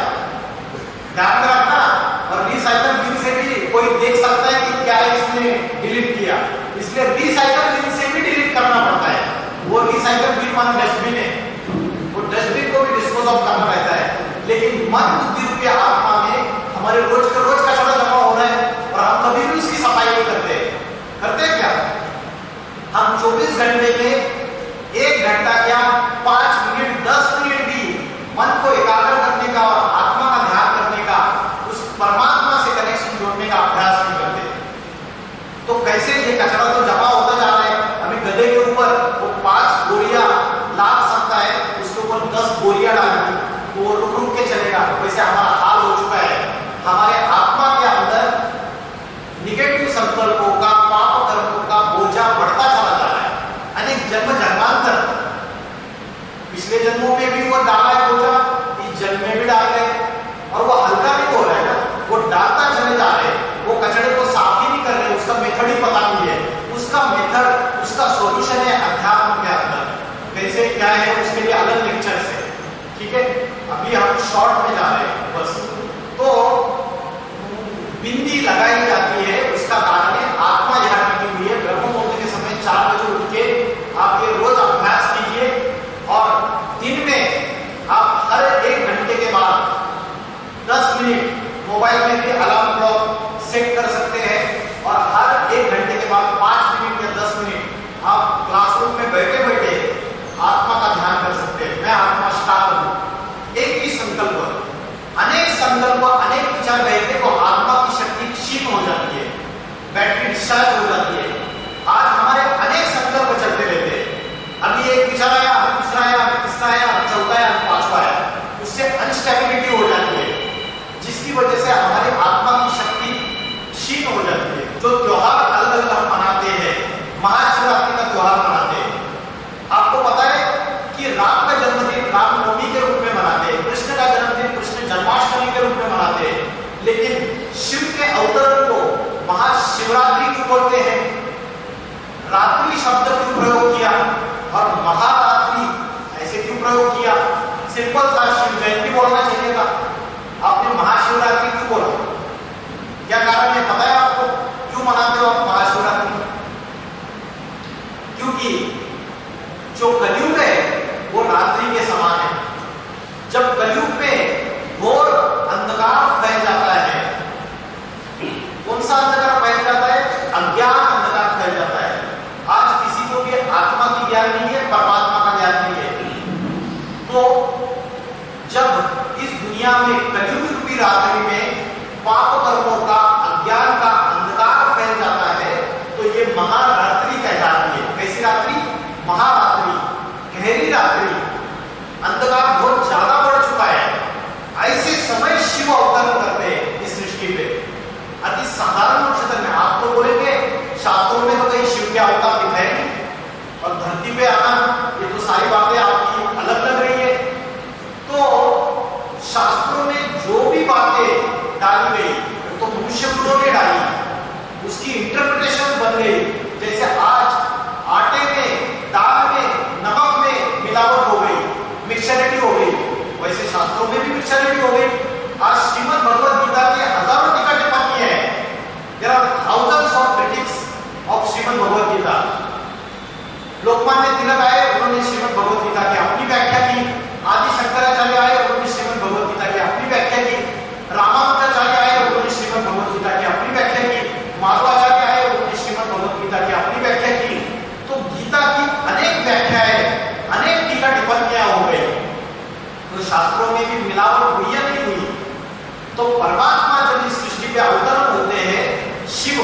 ध्यान में रखना। और रिसाइकल बिन से भी कोई देख सकता है कि क्या इसने डिलीट किया, इसलिए रिसाइकल बिन से भी डिलीट करना पड़ता है। वो रिसाइकल बिन मान डस्टबिन है, वो डस्टबिन को भी डिस्पोज ऑफ करना रहता है। लेकिन मन बुद्धि रूपी आत्मा में हमारे रोज का रोज कचरा जमा हो रहा है और हम कभी भी उसकी सफाई नहीं करते। करते क्या हम? 24 घंटे में 1 घंटा क्या 5 मिनट 10 मिनट भी मन को एकाग्र करने का और आत्मा का ध्यान करने का, उस परमात्मा से कनेक्शन जोड़ने का अभ्यास नहीं करते। तो कैसे ये कचरा तो जमा होता जा रहा है। अभी गधे के ऊपर वो 5 बोरियां लाद सकता है, उसके ऊपर 10 बोरियां डालेंगे तो वो रुक रुक के चलेगा। वैसे हमारा हाल हो चुका है। हमारे आत्मा के अंदर निगेटिव संकल्पों का, पाप कर्मों का बोझा बढ़ता चला जा रहा है। अनेक जन्म जन्मांतर, पिछले जन्मों में भी वो डाला है बोझा, इस जन्म में भी डाल रहे हैं और वो हल्का नहीं हो रहा है ना, वो डालता चले जा रहे हैं। वो कचरे को साफ ही नहीं कर रहे, उसका मेथड ही पता नहीं है। उसका मेथड, उसका सॉल्यूशन है अध्यात्म के अंदर। कैसे क्या है उसके लिए अलग लेक्चर है, ठीक है। अभी हम शॉर्ट में जा रहे हैं बस। तो बिंदी लगाई जाती है, उसका कारण है आत्मा यहाँ टिकी हुई है। ब्रह्म मुहूर्त के समय 4 बजे उठ के आप ये रोज अभ्यास कीजिए और दिन में आप हर 1 घंटे के बाद 10 मिनट मोबाइल में भी अलार्म क्लॉक सेट कर सकते हैं और हर 1 घंटे के बाद 5 मिनट या 10 मिनट आप क्लासरूम में बैठे बैठे आत्मा का ध्यान कर सकते हैं। मैं आत्मा स्टार हूं, एक ही संकल्प संकल्प अनेक विचार रहे थे, वो आत्मा की शक्ति क्षीण हो जाती है, बैटरी डिस्चार्ज हो जाती है। आज हमारे अनेक संकल्प चलते रहते हैं, अभी एक विचार आया, अभी दूसरा आया, अभी तीसरा आया, अभी चौथा आया, अभी पांचवा आया, उससे अनस्टेबिलिटी हो जाती है, जिसकी वजह से हमारी आत्मा की शक्ति क्षीण हो जाती है। जो त्योहार अलग अलग हम मनाते हैं, महाशिवरात्रि का त्योहार मनाते हैं, आपको पता है कि राम का जन्मदिन रामनवमी के रूप में मनाते हैं, कृष्ण का जन्मदिन कृष्ण जन्माष्टमी के रूप में मनाते हैं, लेकिन शिव के अवतरण को महाशिवरात्रि क्यों बोलते हैं? रात्रि शब्द क्यों प्रयोग किया और महारात्रि ऐसे क्यों प्रयोग किया? सिंपल था, शिव जयंती बोलना चाहिए था, आपने महाशिवरात्रि क्यों बोला? क्या कारण है पता है आपको? क्यों मनाते हो आप महाशिवरात्रि? क्योंकि जो कलयुग है वो रात्रि के समान है। जब कलयुग में घोर अंधकार फैल जाता है, कौन सा अंधकार फैल जाता है? अज्ञान अंधकार फैल जाता है। आज किसी को भी आत्मा की ज्ञान नहीं है, परमात्मा का ज्ञान नहीं है। तो जब इस दुनिया में कलयुग रूपी रात्रि में पाप कर्मों का, अज्ञान का अंधकार फैल जाता है, तो ये महारात्रि कहलाती है। कैसी रात्रि? महारात्रि, गहरी रात्रि, अंधकार बहुत ज्यादा बढ़ चुका है। ऐसे समय शिव अवतरण करते हैं इस सृष्टि पे। अति साधारण नक्षत्र में आप तो बोलेंगे शास्त्रों में तो कहीं शिव के अवतार दिखाए नहीं, और धरती पे आना, ये तो सारी बातें आपकी अलग लग रही है। तो शास्त्रों में जो भी बातें डाली गई तो मनुष्य ने डाली, उसकी इंटरप्रिटेशन बन गई। जैसे आज आटे में, दाल में, नमक में मिलावट हो गई, मिक्सचरिटी हो गई, वैसे शास्त्रों में भी मिक्सचरिटी हो गई। आज श्रीमद् भगवद गीता के हजारों टीका टिप्पणी है, there are thousands of critics of Shrimad Bhagavad Gita. Lokmanya Tilak आए, उन्होंने श्रीमद् भगवद गीता की अपनी व्याख्या की, आदि शंकराचार्य आए, उन्होंने श्रीमद् भगवद गीता की अपनी व्याख्या की, रामानुजाचार्य आए, उन्होंने श्रीमद् भगवद गीता की अपनी व्याख्या की, माधवाचार्य आए, उन्होंने श्रीमद् भगवद गीता की अपनी व्याख्या की। तो गीता की अनेक व्याख्याएं, अनेक टीका टिप्पणियां हो गई। तो शास्त्रों में भी मिलावट हुई या नहीं हुई? तो परमात्मा जब इस सृष्टि पे अवतरण होते हैं शिव,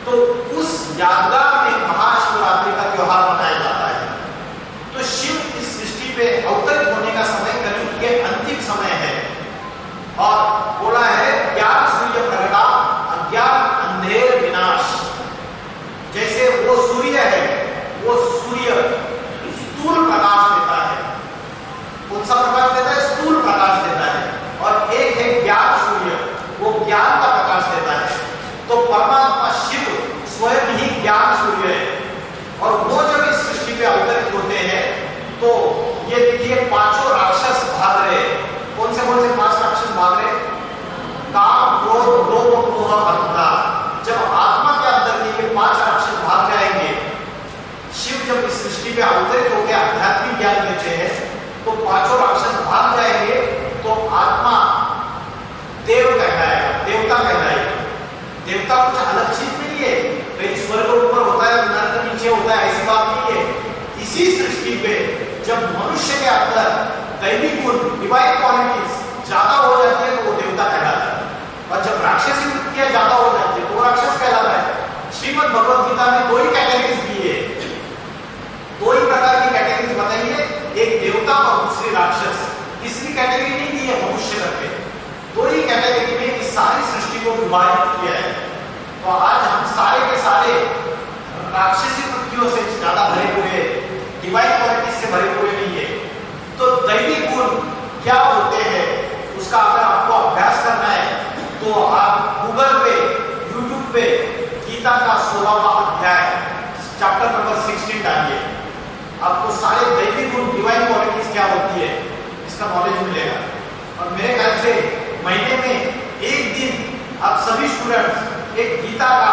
तो उस यादगार में महाशिवरात्रि का त्योहार मनाया जाता है। तो शिव इस सृष्टि पे अवतरित होने का समय कलयुग के अंतिम समय है, और बोला है ज्ञान सूर्य प्रगटा, अज्ञान अंधेर विनाश। जैसे वो सूर्य है, वो सूर्य स्थूल प्रकाश देता है। कौन सा प्रकाश देता है? स्थूल प्रकाश देता है। और एक है ज्ञान सूर्य, वो ज्ञान का प्रकाश देता है। तो परमात्मा शिव स्वयं ही ज्ञान सूर्य है, और वो जब इस सृष्टि पे अवतरित होते हैं तो ये देखिए पांचों राक्षस भाग रहे। कौन से 5 राक्षस भाग रहे? काम, क्रोध, लोभ, मोह, अहंकार। जब आत्मा के अंदर ये 5 राक्षस भाग जाएंगे, शिव जब इस सृष्टि पे अवतरित होकर आध्यात्मिक ज्ञान देते हैं, तो पांचों राक्षस भाग जाएंगे, तो आत्मा देव कहलाएगा, देवता कहलाएगा। देवता कुछ अलग चीज नहीं है, कहीं स्वर्ग ऊपर होता है, नरक नीचे होता है, ऐसी बात नहीं है। इसी सृष्टि पे जब मनुष्य के अंदर दैवी गुण, डिवाइन क्वालिटीज ज्यादा हो जाती है, तो वो देवता कहलाता है। और जब राक्षसी वृत्तियां ज्यादा हो जाती है, तो वो राक्षस कहलाता है। श्रीमद् भगवद गीता में 2 ही कैटेगरीज दी है, 2 ही प्रकार की कैटेगरीज बताई है, एक देवता और दूसरी राक्षस। तीसरी कैटेगरी नहीं दी है मनुष्य करके। 2 ही कैटेगरी में इस सारी सृष्टि को विभाजित किया है। तो आज हम सारे के सारे राक्षसी वृत्तियों से ज्यादा भरे हुए, डिवाइन क्वालिटीज से भरे हुए नहीं है। तो दैवी गुण क्या होते हैं, उसका अगर आपको अभ्यास करना है, तो आप गूगल पे, यूट्यूब पे गीता का 16वां अध्याय, चैप्टर नंबर 16 डालिए, आपको सारे दैवी गुण, डिवाइन क्वालिटीज क्या होती है, इसका नॉलेज मिलेगा। और मेरे ख्याल से महीने में एक दिन आप सभी स्टूडेंट्स एक गीता का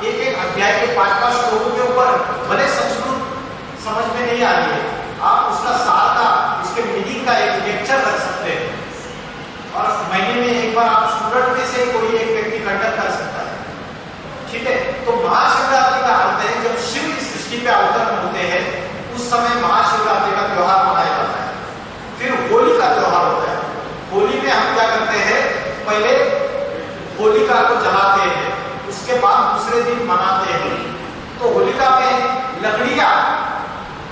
एक अध्याय के 5-5 श्लोकों के ऊपर, भले संस्कृत समझ में नहीं आ रही है, आप उसका सार का, उसके मीनिंग का एक लेक्चर रख सकते हैं। और महीने में एक बार आप स्टूडेंट में से कोई एक व्यक्ति कंडक्ट कर सकता है, ठीक है। तो महाशिवरात्रि का अर्थ है जब शिव इस सृष्टि पे अवतरण होते हैं, उस समय महाशिवरात्रि का त्योहार मनाया जाता है। फिर होली का त्योहार होता है। होली में हम क्या करते हैं, पहले होलिका को जलाते हैं, उसके बाद दूसरे दिन मनाते हैं। तो होलिका में लकड़ियां,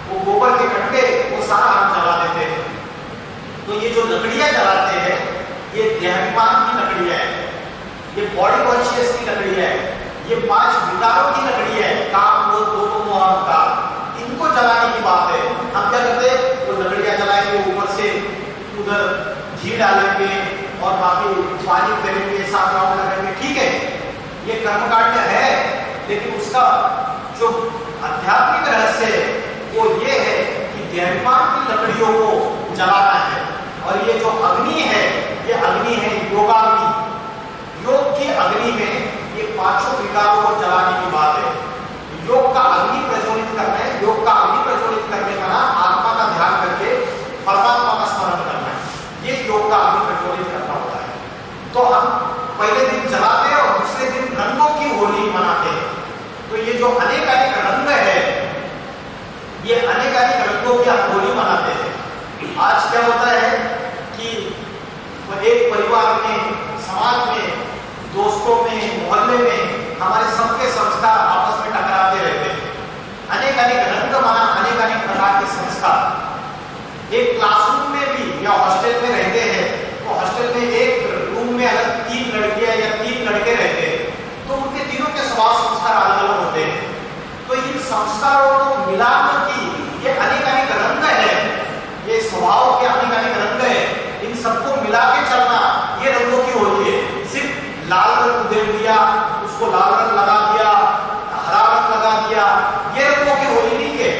वो गोबर के कट्टे, वो सारा हम जला देते हैं। तो ये जो लकड़ियां जलाते हैं ये देहाभिमान की लकड़ियां है, ये बॉडी कॉन्शियस की लकड़ियां है, ये 5 विकारों की लकड़ियां है, काम, क्रोध, लोभ, मोह, अहंकार, इनको जलाने की बात है। हम क्या करते हैं, वो लकड़ियां जलाएंगे, ऊपर से उधर घी डालेंगे और बाकी पानी फेरेंगे, साफ राउंड लगाएंगे, ठीक है, ये कर्मकांड है। लेकिन उसका जो आध्यात्मिक रहस्य है वो ये है कि देहाभिमान की लकड़ियों को जलाना है। और ये जो अग्नि है, ये अग्नि है योगाग्नि। योग की अग्नि में ये 5 विकारों को जलाने की बात है। योग का अग्नि प्रज्वलित करना है। योग का अग्नि प्रज्वलित करने का नाम आत्मा का ध्यान करके परमात्मा का स्मरण करना है, ये योग का अग्नि प्रज्वलित करना होता है। तो हम पहले दिन जलाते हैं और दूसरे दिन रंगों की होली मनाते हैं। तो ये जो अनेक रंग है, ये अनेक रंगों की हम होली मनाते हैं। आज क्या होता है कि एक परिवार में, समाज में, दोस्तों में, मोहल्ले में हमारे सबके संस्कार आपस में टकराते रहते हैं। अनेक रंग माना, अनेक प्रकार के संस्कार। एक क्लासरूम में भी या हॉस्टल में रहते हैं, तो हॉस्टल में एक रूम में अगर 3 लड़कियां या 3 लड़के रहते हैं, तो उनके तीनों के स्वभाव संस्कार अलग अलग होते हैं। तो इन संस्कारों को मिलाकर की ये अनेक रंग है, ये स्वभाव के अनेक रंग है, इन सबको मिला के चलना, ये रंगों की होली है। सिर्फ लाल रंग उधेड़ दिया, उसको लाल रंग लगा दिया, हरा रंग लगा दिया, ये रंगों की होली नहीं है।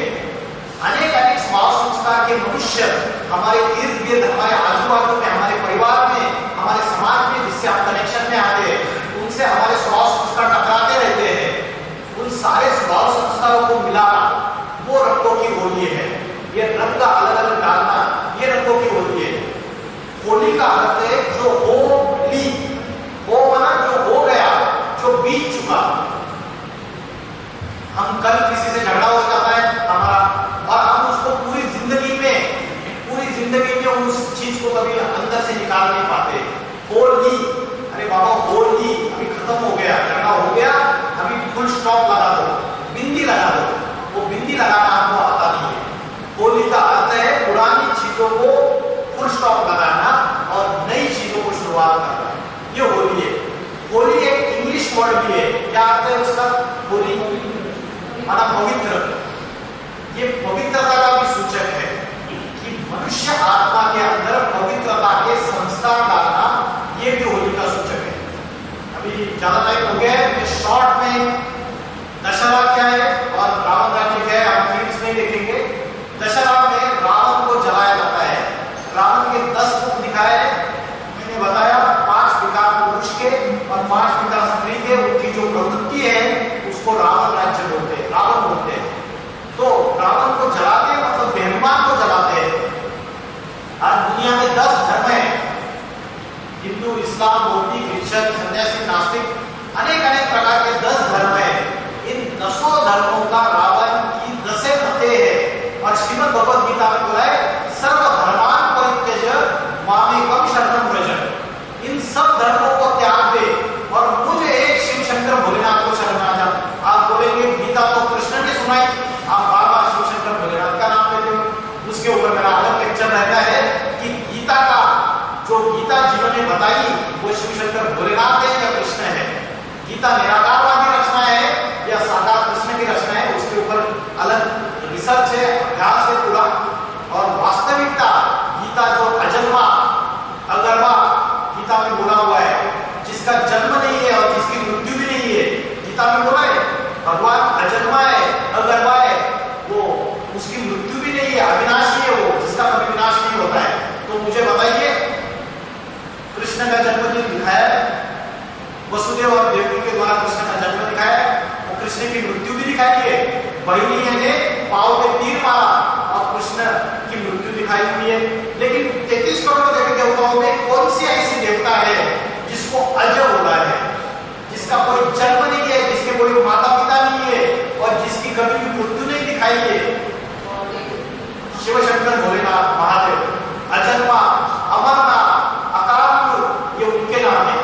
अनेक स्वभाव संस्कार के मनुष्य हमारे इर्द गिर्द, हमारे आजू बाजू में, हमारे परिवार में, हमारे समाज में, जिससे हम कनेक्शन में आते हैं, उनसे हमारे स्वभाव संस्कार टकराते रहते हैं। उन सारे स्वभाव संस्कारों को मिलाना, वो रंगों की होली है। ये रंग का अलग अलग डालना, ये रंगों की होली है। होली का अर्थ है जो होली, हो माना जो हो गया, जो बीत चुका। हम कल किसी से झगड़ा हो जाता है हमारा, और हम उसको पूरी जिंदगी में उस चीज को कभी अंदर से निकाल नहीं पाते। होली, अरे बाबा होली अभी खत्म हो गया, झगड़ा हो गया, अभी फुल स्टॉप लगा दो, बिंदी लगा दो। वो बिंदी लगाना आपको आता नहीं है। होली का अर्थ है पुरानी चीजों को फुल स्टॉप लगाना और नई चीजों को शुरुआत करना, ये होली है। होली एक इंग्लिश वर्ड भी है। क्या अर्थ है उसका? होली माना पवित्र। ये पवित्रता का भी सूचक है कि मनुष्य आत्मा के अंदर पवित्रता के संस्कार डालना, ये भी होली का सूचक है। अभी ज्यादा टाइम हो गया है, मैं शॉर्ट में दशहरा क्या है और रावण राज्य क्या है हम फिल्म्स में देखेंगे। दशहरा में रावण को जलाया जाता है। रावण के 10 मुख दिखाए, मैंने बताया 5 विकार पुरुष के और 5 विकार स्त्री के, उनकी जो प्रवृत्ति है उसको रावण राज्य बोलते हैं, रावण बोलते हैं। तो रावण को जलाते हैं, मतलब बेईमान को जलाते हैं। आज दुनिया में 10 धर्म है, हिंदू, इस्लाम, बौद्ध, क्रिश्चियन, सन्यासी, नास्तिक, अनेक प्रकार के 10 धर्म है। इन 10 धर्मों का रावण की 10 मतें हैं। और श्रीमद् भगवद गीता में बोला है सर्व धर्मान परित्यज्य मामेकम शरणं व्रज। इन सब धर्मों को त्याग दे और मुझे एक शिव शंकर भोलेनाथ को शरण आ जा। आप बोलेंगे गीता तो कृष्ण ने सुनाई, आप बार-बार शिव शंकर भोलेनाथ का नाम लेते हो। उसके ऊपर मेरा अलग लेक्चर रहता है कि गीता का जो गीता जिन्होंने बताई वो शिव शंकर भोलेनाथ है या कृष्ण है। गीता निराकारवादी रचना है या साकार कृष्ण की रचना है, उसके ऊपर अलग रिसर्च है, अभ्यास है पूरा। और वास्तविकता गीता जो अजन्मा अगर्वा गीता में बोला हुआ है, जिसका जन्म नहीं है और जिसकी मृत्यु भी नहीं है, गीता में बोला है भगवान अजन्मा है, अगर्वा है, वो उसकी मृत्यु भी नहीं है, अविनाशी है, वो जिसका कभी विनाश नहीं होता है। तो मुझे बताइए कृष्ण का जन्मदिन दिखाया है, वसुदेव और देवकी के द्वारा कृष्ण का जन्म दिखाया है, और कृष्ण की मृत्यु भी दिखाई है। बहिनी ने पाव पे तीर मारा और कृष्ण की मृत्यु दिखाई हुई है। लेकिन 33 करोड़ देवी देवताओं में कौन सी ऐसी देवता है जिसको अज बोला है, जिसका कोई जन्म नहीं है, जिसके कोई माता पिता नहीं है और जिसकी कभी भी मृत्यु नहीं दिखाई है? शिव शंकर भोलेनाथ महादेव, अजन्मा, अमरनाथ, अकाल, ये उनके नाम है।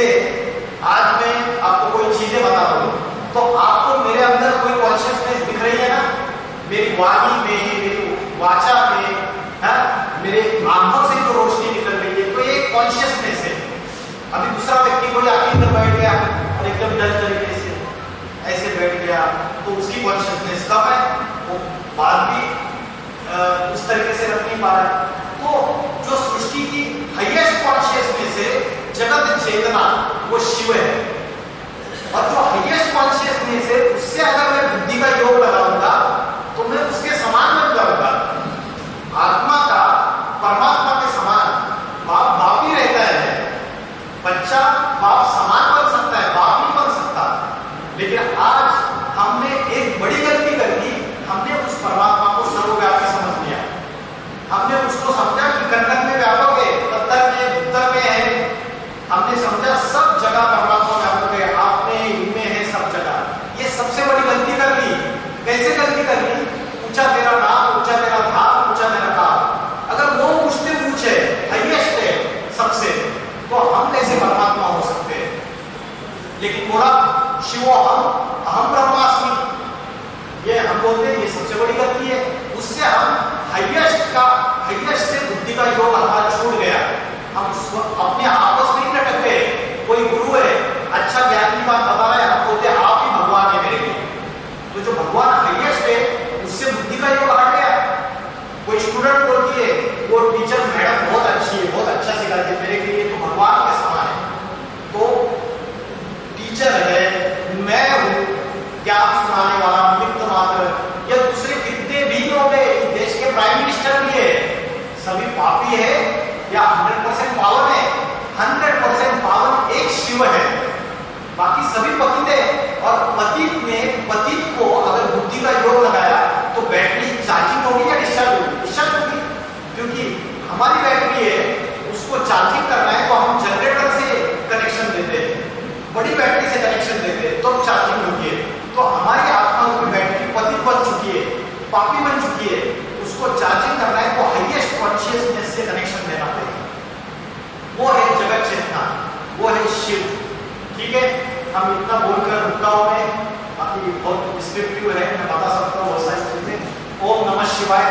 जैसे आज मैं आपको कोई चीजें बता दूं तो आपको मेरे अंदर कोई कॉन्शियसनेस दिख रही है ना, मेरी वाणी में, मेरी वाचा में, मेरे आंखों से जो रोशनी निकल रही है, तो ये कॉन्शियसनेस है। अभी दूसरा व्यक्ति कोई आके इधर बैठ गया और एकदम डल तरीके से ऐसे बैठ गया, तो उसकी कॉन्शियसनेस कम है, वो बात भी उस तरीके से रख नहीं पा रहा है। तो जो सृष्टि की हाईएस्ट कॉन्शियसनेस है, जगत चेतना, वो शिव है। और जो हाईएस्ट कॉन्शियसनेस है, उससे अगर मैं बुद्धि का योग लगाऊंगा तो मैं उसके समान बन जाऊंगा। आत्मा का परमात्मा के समान बाप बाप ही रहता है। बच्चा बाप समान बन सकता है, बाप नहीं बन सकता। लेकिन आज हमने एक बड़ी गलती कर दी, हमने उस परमात्मा को सर्वव्यापी समझ लिया। हमने उसको समझा कि कन्नन में व्यापक है, पत्थर में, उत्तर में है। हमने समझा सब जगह परमात्मा व्यापक है, आप में, इनमें है, सब जगह। ये सबसे बड़ी गलती कर ली। कैसे गलती कर ली? ऊंचा तेरा नाम, ऊंचा तेरा धाम, ऊंचा तेरा काम। अगर वो मुझसे पूछे हाईएस्ट है सबसे, तो हम कैसे परमात्मा हो सकते हैं? लेकिन बोला शिवो हम ब्रह्मास्मि, ये हम बोलते हैं, ये सबसे बड़ी गलती है। उससे हम हाईएस्ट से बुद्धि का योग हमारा छूट गया। हम अपने आपस में लटक गए। कोई गुरु है, अच्छा ज्ञान की बात बता रहा है, हम बोलते हैं आप ही भगवान है मेरे लिए। तो जो भगवान हाईएस्ट है, उससे बुद्धि का योग हट गया। कोई स्टूडेंट बोलती है वो टीचर मैडम बहुत अच्छी है, बहुत अच्छा सिखाती है, मेरे लिए तो भगवान के समान है। तो टीचर है, मैं हूं ज्ञान सुनाने वाला निमित्त मात्र, या दूसरे कितने भी लोग हैं, देश के प्राइम मिनिस्टर भी है, सभी पापी है या 100% पावन है? 100% पावन एक शिव है, बाकी सभी पतित है। और पतित को अगर बुद्धि का योग लगाया तो बैटरी चार्जिंग होगी या डिस्चार्ज होगी? डिस्चार्ज होगी, क्योंकि हमारी बैटरी है, उसको चार्जिंग करना है तो हम जनरेटर से कनेक्शन देते हैं, बड़ी बैटरी से कनेक्शन देते हैं तो चार्जिंग होती है। तो हमारी आत्मा की बैटरी पतित बन चुकी है, पापी बन चुकी है, उसको चार्जिंग करना है तो हाईएस्ट कॉन्शियसनेस से कनेक्शन देना पड़ेगा। वो है जगत चेतना, वो है शिव। ठीक है, हम इतना बोलकर रुका हूं मैं, बाकी बहुत डिस्क्रिप्टिव है, मैं बता सकता हूँ बहुत सारी चीजें। ओम नमः शिवाय।